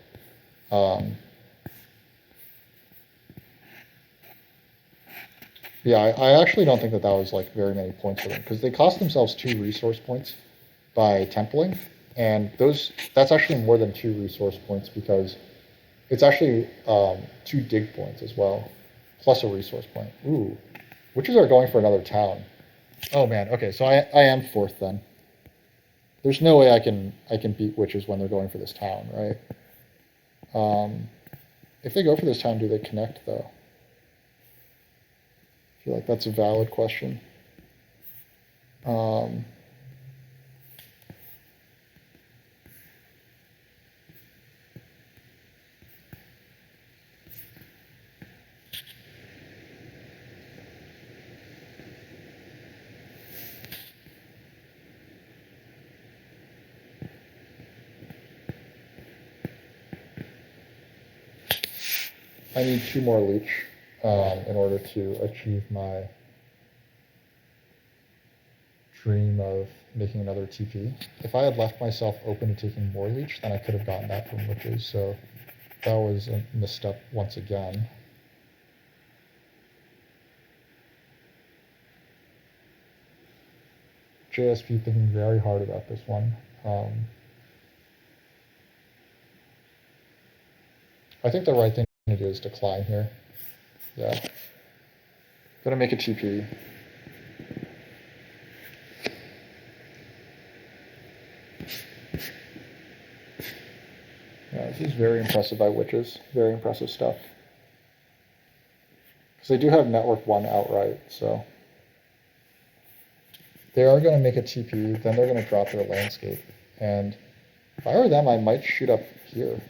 Yeah, I actually don't think that that was like very many points for them because they cost themselves 2 resource points by templing, and that's actually more than 2 resource points because it's actually 2 dig points as well, plus a resource point. Ooh, witches are going for another town. Oh man, okay, so I am fourth then. There's no way I can beat witches when they're going for this town, right? If they go for this town, do they connect though? I feel like that's a valid question. I need 2 more leech in order to achieve my dream of making another TP. If I had left myself open to taking more leech, then I could have gotten that from witches, so that was a misstep once again. JSP thinking very hard about this one. I think the right thing to do is decline here. Yeah. Gonna make a TP. Yeah, this is very impressive by witches. Very impressive stuff. Because they do have network 1 outright, so. They are going to make a TP, then they're going to drop their landscape. And if I were them, I might shoot up here.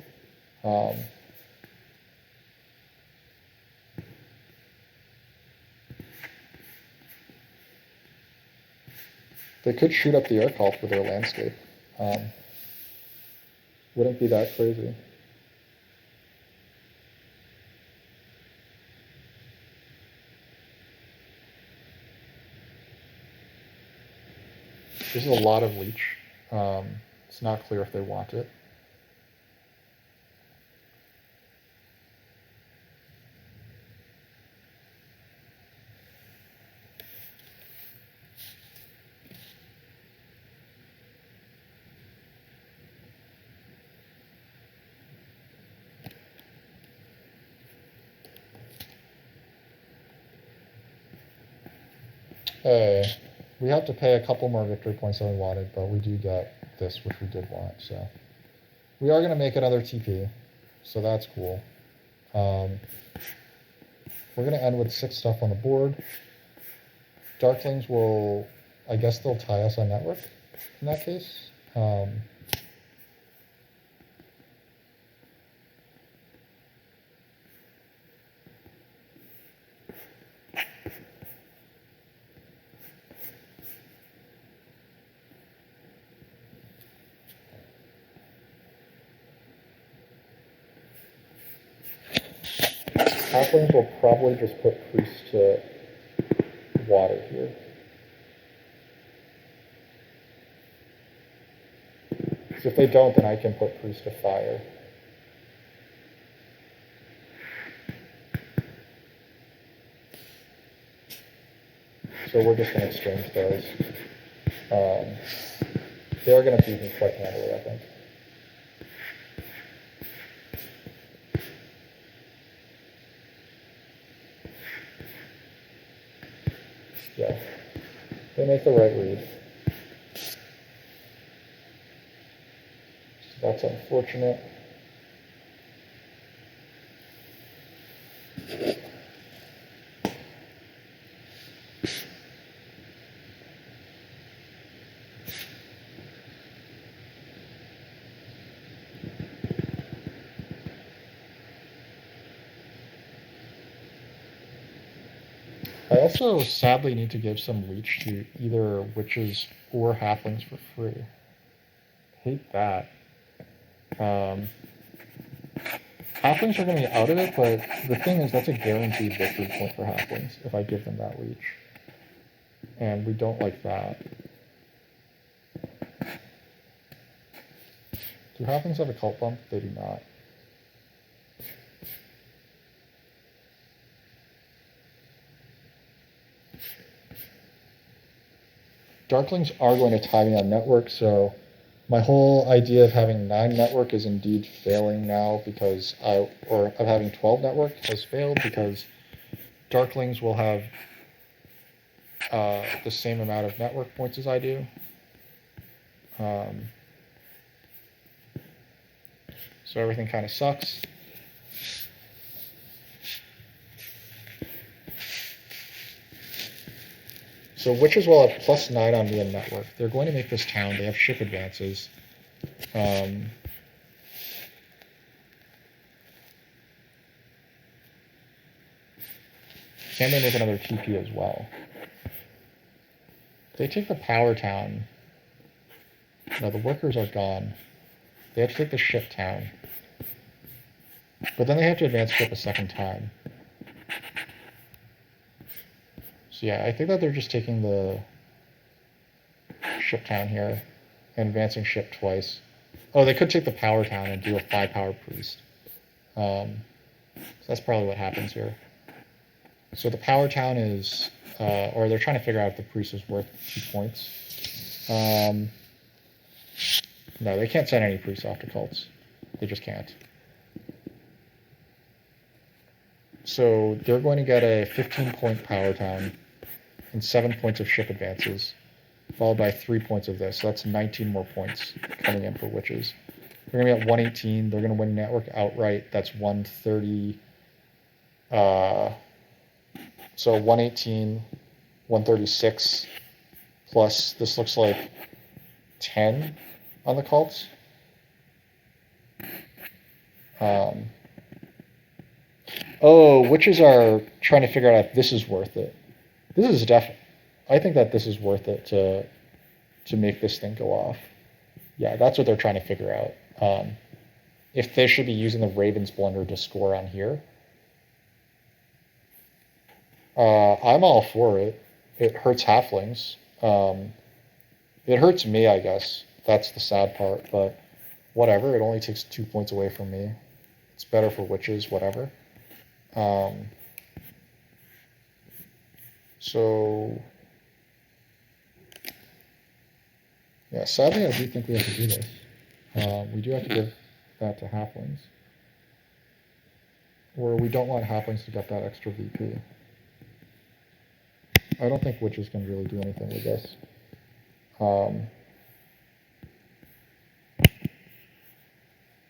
They could shoot up the air cult with their landscape. Wouldn't be that crazy. This is a lot of leech. It's not clear if they want it. Hey, we have to pay a couple more victory points than we wanted, but we do get this, which we did want, so. We are going to make another TP, so that's cool. We're going to end with 6 stuff on the board. Darklings will, I guess they'll tie us on network in that case. Halflings will probably just put priest to water here. Because if they don't, then I can put priest to fire. So we're just going to exchange those. They're going to beat me quite handily, I think. Yeah. They make the right read. So that's unfortunate. I also sadly need to give some leech to either witches or halflings for free. Hate that. Halflings are going to be out of it, but the thing is that's a guaranteed victory point for halflings if I give them that leech. And we don't like that. Do halflings have a cult bump? They do not. Darklings are going to tie me on network, so my whole idea of having 9 network is indeed failing now because of having 12 network has failed because Darklings will have the same amount of network points as I do. So everything kind of sucks. So witches will have +9 on me in network. They're going to make this town. They have ship advances. Can they make another TP as well? They take the power town. No, the workers are gone. They have to take the ship town. But then they have to advance ship a second time. So yeah, I think that they're just taking the ship town here and advancing ship twice. Oh, they could take the power town and do a 5-power priest. So that's probably what happens here. So the power town is, or they're trying to figure out if the priest is worth 2 points. No, they can't send any priests off to cults. They just can't. So they're going to get a 15-point power town and 7 points of ship advances, followed by 3 points of this. So that's 19 more points coming in for witches. They're going to be at 118. They're going to win network outright. That's 130. So 118, 136, plus this looks like 10 on the cults. Oh, witches are trying to figure out if this is worth it. This is definitely. I think that this is worth it to make this thing go off. Yeah, that's what they're trying to figure out. If they should be using the Raven's Blunder to score on here. I'm all for it. It hurts halflings. It hurts me, I guess. That's the sad part, but whatever. It only takes 2 points away from me. It's better for witches, whatever. So, yeah, sadly, I do think we have to do this. We do have to give that to halflings. Or we don't want halflings to get that extra VP. I don't think witches can really do anything with this.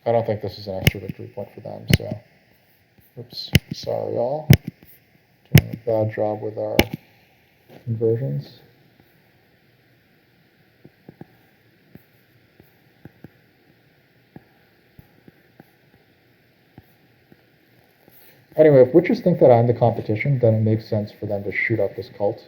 I don't think this is an extra victory point for them, so. Oops, sorry y'all. Doing a bad job with our conversions. Anyway, if witches think that I'm the competition, then it makes sense for them to shoot up this cult.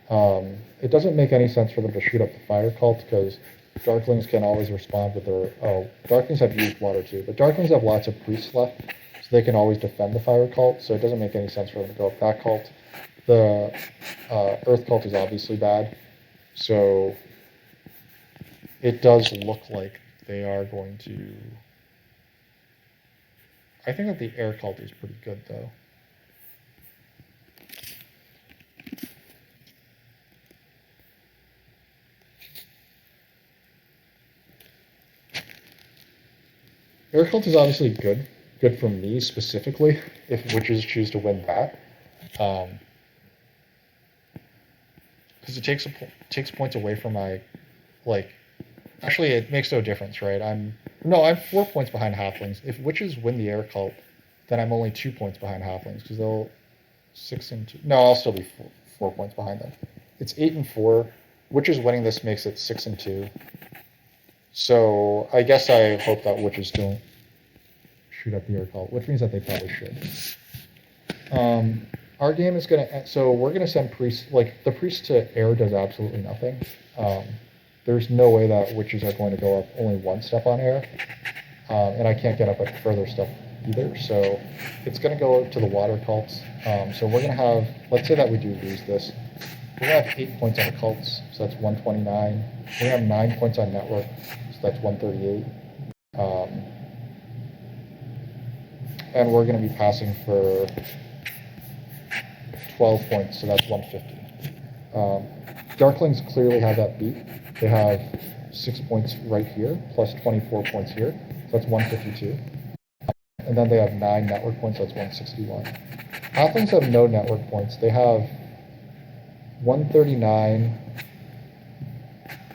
It doesn't make any sense for them to shoot up the fire cult because darklings can always respond with their... Oh, darklings have used water too, but darklings have lots of priests left, so they can always defend the fire cult, so it doesn't make any sense for them to go up that cult. The earth cult is obviously bad, so it does look like they are going to... I think that the air cult is pretty good, though. Air cult is obviously good. Good for me, specifically, if witches choose to win that. Because it takes points away from my... Actually, it makes no difference, right? I'm 4 points behind halflings. If witches win the air cult, then I'm only 2 points behind halflings because they'll 6 and 2. No, I'll still be 4 points behind them. It's 8 and 4. Witches winning this makes it 6 and 2. So I guess I hope that witches don't shoot up the air cult, which means that they probably should. our game is going to, so we're going to send priests, like the priest to air does absolutely nothing. There's no way that witches are going to go up only one step on air. And I can't get up a further step either, so it's going to go to the water cults. So we're going to have, let's say that we do lose this, we're going to have 8 points on the cults, so that's 129. We're going to have 9 points on network, so that's 138. And we're going to be passing for 12 points, so that's 150. Darklings clearly have that beat. They have 6 points right here, plus 24 points here, so that's 152. And then they have 9 network points, so that's 161. Halflings have no network points. They have 139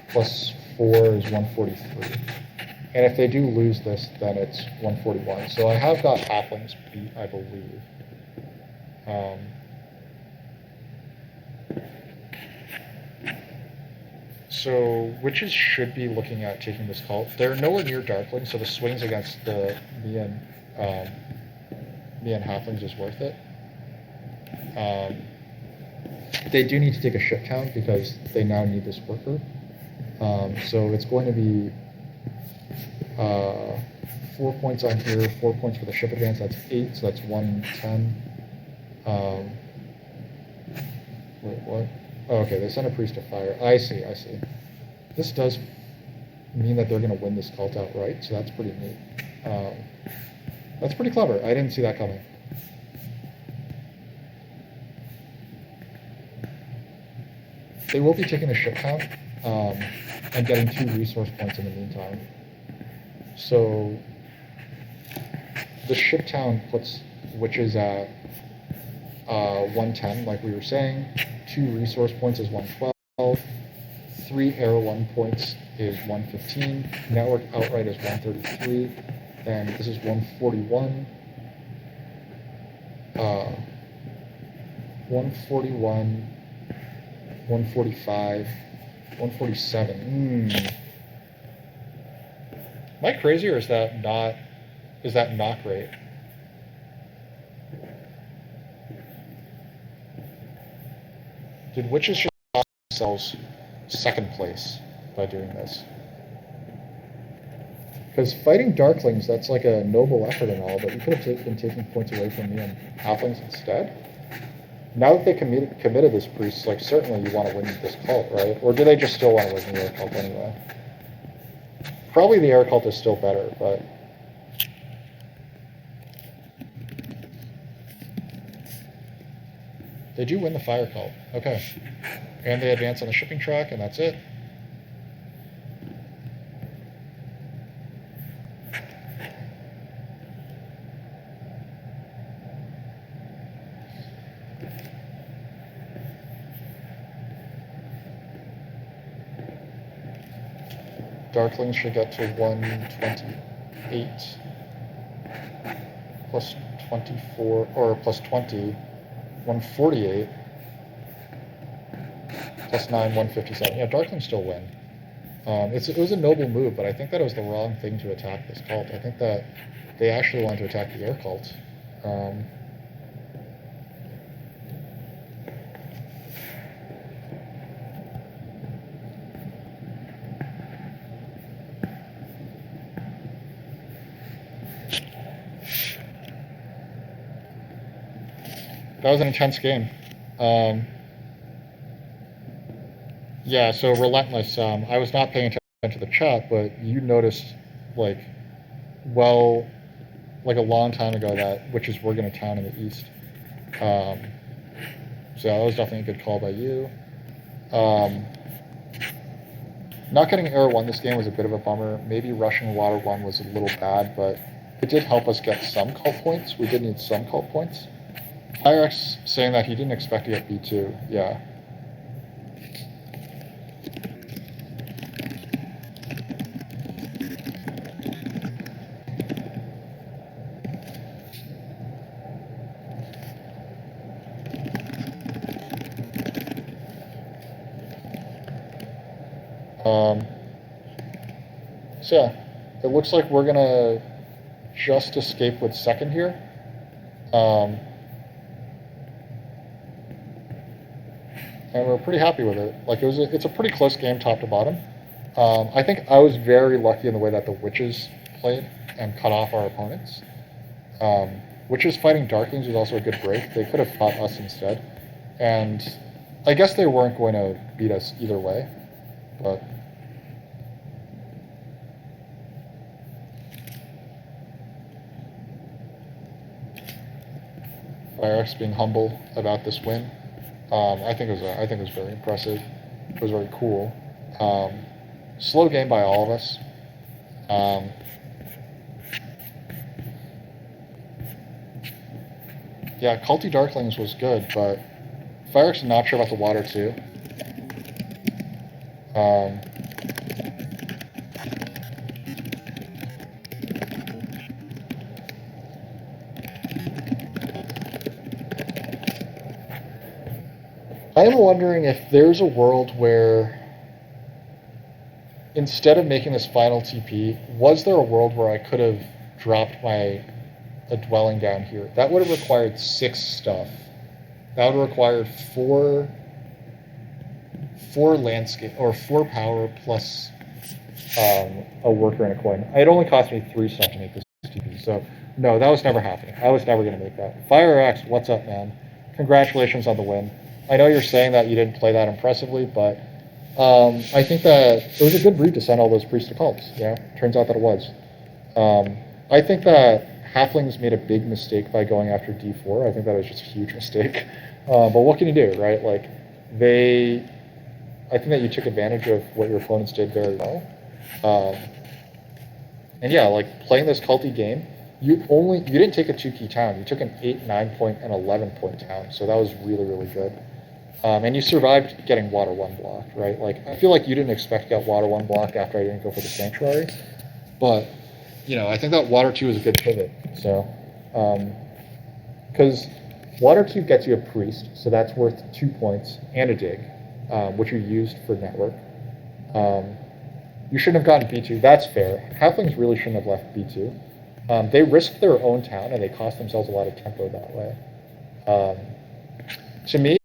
plus 4 is 143. And if they do lose this, then it's 141. So I have got halflings beat, I believe. So witches should be looking at taking this cult. They're nowhere near darklings, so the swings against me and halflings is worth it. They do need to take a ship town because they now need this worker. So it's going to be 4 points on here, 4 points for the ship advance. That's 8, so that's 110. Wait, what? Oh, okay, they sent a priest to fire. I see. This does mean that they're going to win this cult outright, so that's pretty neat. That's pretty clever. I didn't see that coming. They will be taking a ship town and getting 2 resource points in the meantime. So the ship town puts witches at 110, like we were saying. 2 resource points is 112. 3 air 1 points is 115. Network outright is 133. Then this is 141. 141. 145. 147. Am I crazy, or is that not great? Did witches just cost themselves second place by doing this? Because fighting darklings, that's like a noble effort and all, but you could have been taking points away from me and halflings instead. Now that they committed this priest, like certainly you want to win this cult, right? Or do they just still want to win the air cult anyway? Probably the air cult is still better, but they do win the fire cult. Okay. And they advance on the shipping track, and that's it. Darklings should get to 128 plus 24, or plus 20, 148 plus 9, 157. Yeah, Darklings still win. It was a noble move, but I think that it was the wrong thing to attack this cult. I think that they actually wanted to attack the air cult. That was an intense game. Yeah, so Relentless, I was not paying attention to the chat, but you noticed, like a long time ago that witches were going to town in the east. So that was definitely a good call by you. Not getting Air 1 this game was a bit of a bummer. Maybe rushing Water 1 was a little bad, but it did help us get some cult points. We did need some cult points. Firex saying that he didn't expect to get B2. Yeah. So yeah, it looks like we're gonna just escape with second here. and we're pretty happy with it. Like it's a pretty close game, top to bottom. I think I was very lucky in the way that the witches played and cut off our opponents. Um, Witches fighting darklings was also a good break. They could have fought us instead, and I guess they weren't going to beat us either way, but. FireX being humble about this win. I think it was very impressive. It was very cool. Slow game by all of us. Yeah, Culty Darklings was good, but FireX is not sure about the water too. I am wondering if there's a world where, instead of making this final TP, was there a world where I could have dropped a dwelling down here? That would have required 6 stuff. That would have required 4 landscape, or 4 power plus a worker and a coin. It only cost me 3 stuff to make this TP, so no, that was never happening. I was never going to make that. FireX, what's up, man? Congratulations on the win. I know you're saying that you didn't play that impressively, but I think that it was a good read to send all those priests to cults. Turns out that it was. I think that halflings made a big mistake by going after D4. I think that was just a huge mistake. But what can you do, right? Like, I think that you took advantage of what your opponents did very well. And yeah, like, playing this culty game, you didn't take a 2-key town. You took an 8, 9-point, and 11-point town. So that was really, really good. And you survived getting water 1 blocked, right? Like, I feel like you didn't expect to get water 1 blocked after I didn't go for the sanctuary. But, I think that water 2 is a good pivot. So, because water 2 gets you a priest, so that's worth 2 points, and a dig, which you used for network. You shouldn't have gotten B2. That's fair. Halflings really shouldn't have left B2. They risked their own town, and they cost themselves a lot of tempo that way. To me,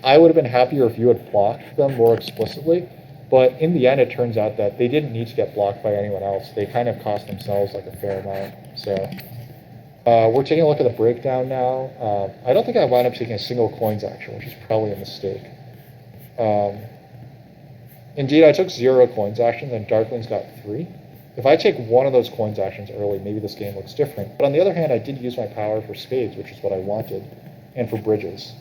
I would have been happier if you had blocked them more explicitly, but in the end, it turns out that they didn't need to get blocked by anyone else. They kind of cost themselves like a fair amount. So we're taking a look at the breakdown now. I don't think I wound up taking a single coins action, which is probably a mistake. Indeed, I took 0 coins actions, and Darklings got 3. If I take one of those coins actions early, maybe this game looks different. But on the other hand, I did use my power for spades, which is what I wanted, and for bridges.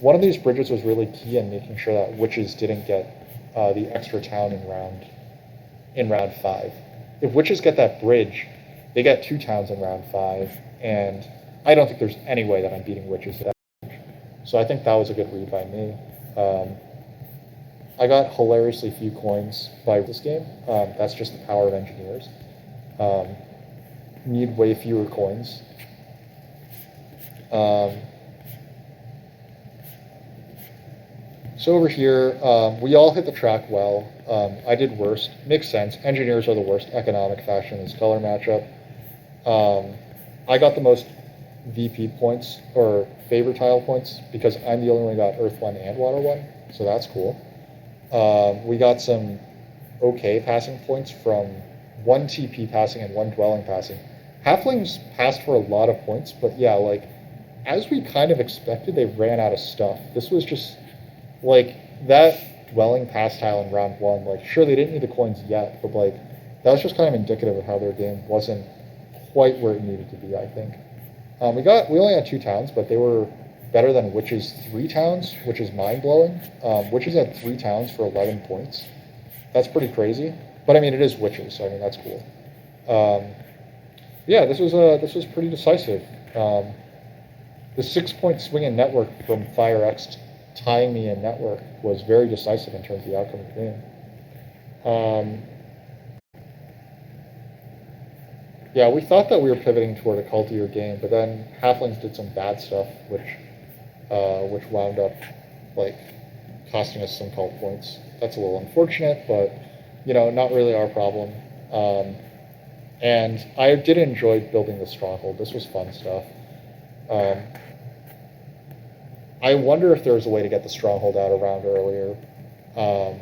One of these bridges was really key in making sure that witches didn't get the extra town in round 5. If witches get that bridge, they get 2 towns in round 5, and I don't think there's any way that I'm beating witches at that bridge. So I think that was a good read by me. I got hilariously few coins by this game. That's just the power of engineers. Need way fewer coins. So over here, we all hit the track well. I did worst. Makes sense. Engineers are the worst economic faction in this color matchup. I got the most VP points, or favor tile points, because I'm the only one who got Earth 1 and Water 1, so that's cool. We got some okay passing points from 1 TP passing and 1 dwelling passing. Halflings passed for a lot of points, but yeah, like, as we kind of expected, they ran out of stuff. This was just, like, that dwelling pass tile in round 1, like, sure, they didn't need the coins yet, but, like, that was just kind of indicative of how their game wasn't quite where it needed to be, I think. We only had 2 towns, but they were better than Witch's 3 towns, which is mind-blowing. Witches had 3 towns for 11 points. That's pretty crazy. But, I mean, it is Witches, so, I mean, that's cool. Yeah, this was pretty decisive. The 6-point swing in network from FireX tying me in network was very decisive in terms of the outcome of the game. Yeah, we thought that we were pivoting toward a cultier game, but then Halflings did some bad stuff, which wound up, like, costing us some cult points. That's a little unfortunate, but, not really our problem. And I did enjoy building the stronghold. This was fun stuff. I wonder if there's a way to get the stronghold out around earlier, um,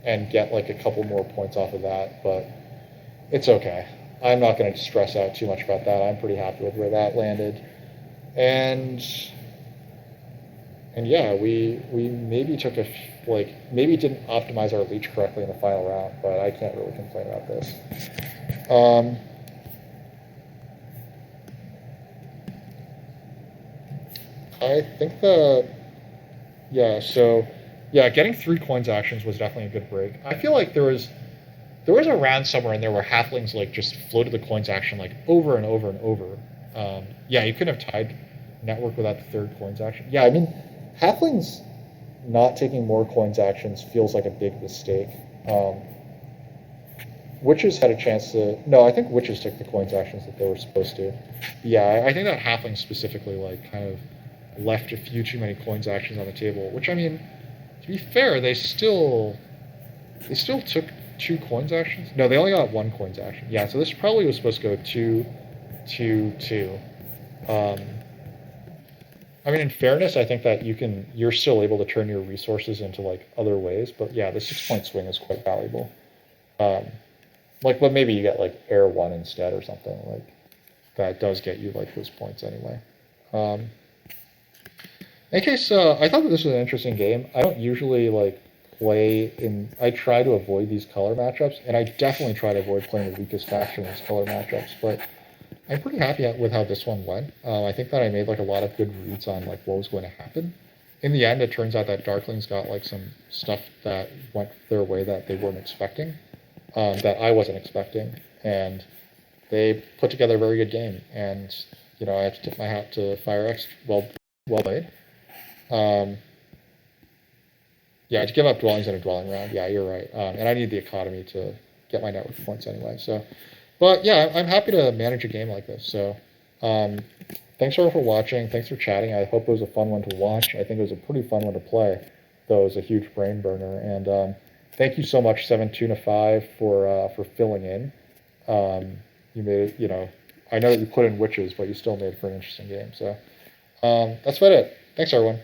and get like a couple more points off of that, but it's okay. I'm not going to stress out too much about that. I'm pretty happy with where that landed. And yeah, we maybe took like maybe didn't optimize our leech correctly in the final round, but I can't really complain about this. I think yeah, getting 3 coins actions was definitely a good break. I feel like there was a round somewhere in there where halflings like just floated the coins action like over and over and over. Yeah, you couldn't have tied network without the third coins action. Yeah, I mean, halflings not taking more coins actions feels like a big mistake. Um, Witches had a chance to. No, I think witches took the coins actions that they were supposed to. Yeah, I think that halflings specifically like kind of left a few too many coins actions on the table. Which I mean, to be fair, they still took 2 coins actions. No, they only got 1 coins action. Yeah, so this probably was supposed to go 2, 2, 2. Um, I mean, in fairness, I think that you're still able to turn your resources into like other ways. But yeah, the 6 point swing is quite valuable. Um, but maybe you get like air 1 instead or something like that does get you like those points anyway. Um, in case, I thought that this was an interesting game. I don't usually like play in. I try to avoid these color matchups, and I definitely try to avoid playing the weakest faction in these color matchups. But I'm pretty happy with how this one went. I think that I made like a lot of good reads on like what was going to happen. In the end, it turns out that darklings got like some stuff that went their way that they weren't expecting, that I wasn't expecting, and they put together a very good game. And I have to tip my hat to FireX. Well played. Yeah, to give up dwellings in a dwelling round. Yeah, you're right. And I need the economy to get my network points anyway. So, but yeah, I'm happy to manage a game like this. So, um, thanks everyone for watching. Thanks for chatting. I hope it was a fun one to watch. I think it was a pretty fun one to play, though it was a huge brain burner. And thank you so much, 7tuna5, for filling in. You made it. I know that you put in witches, but you still made it for an interesting game. So that's about it. Thanks, everyone.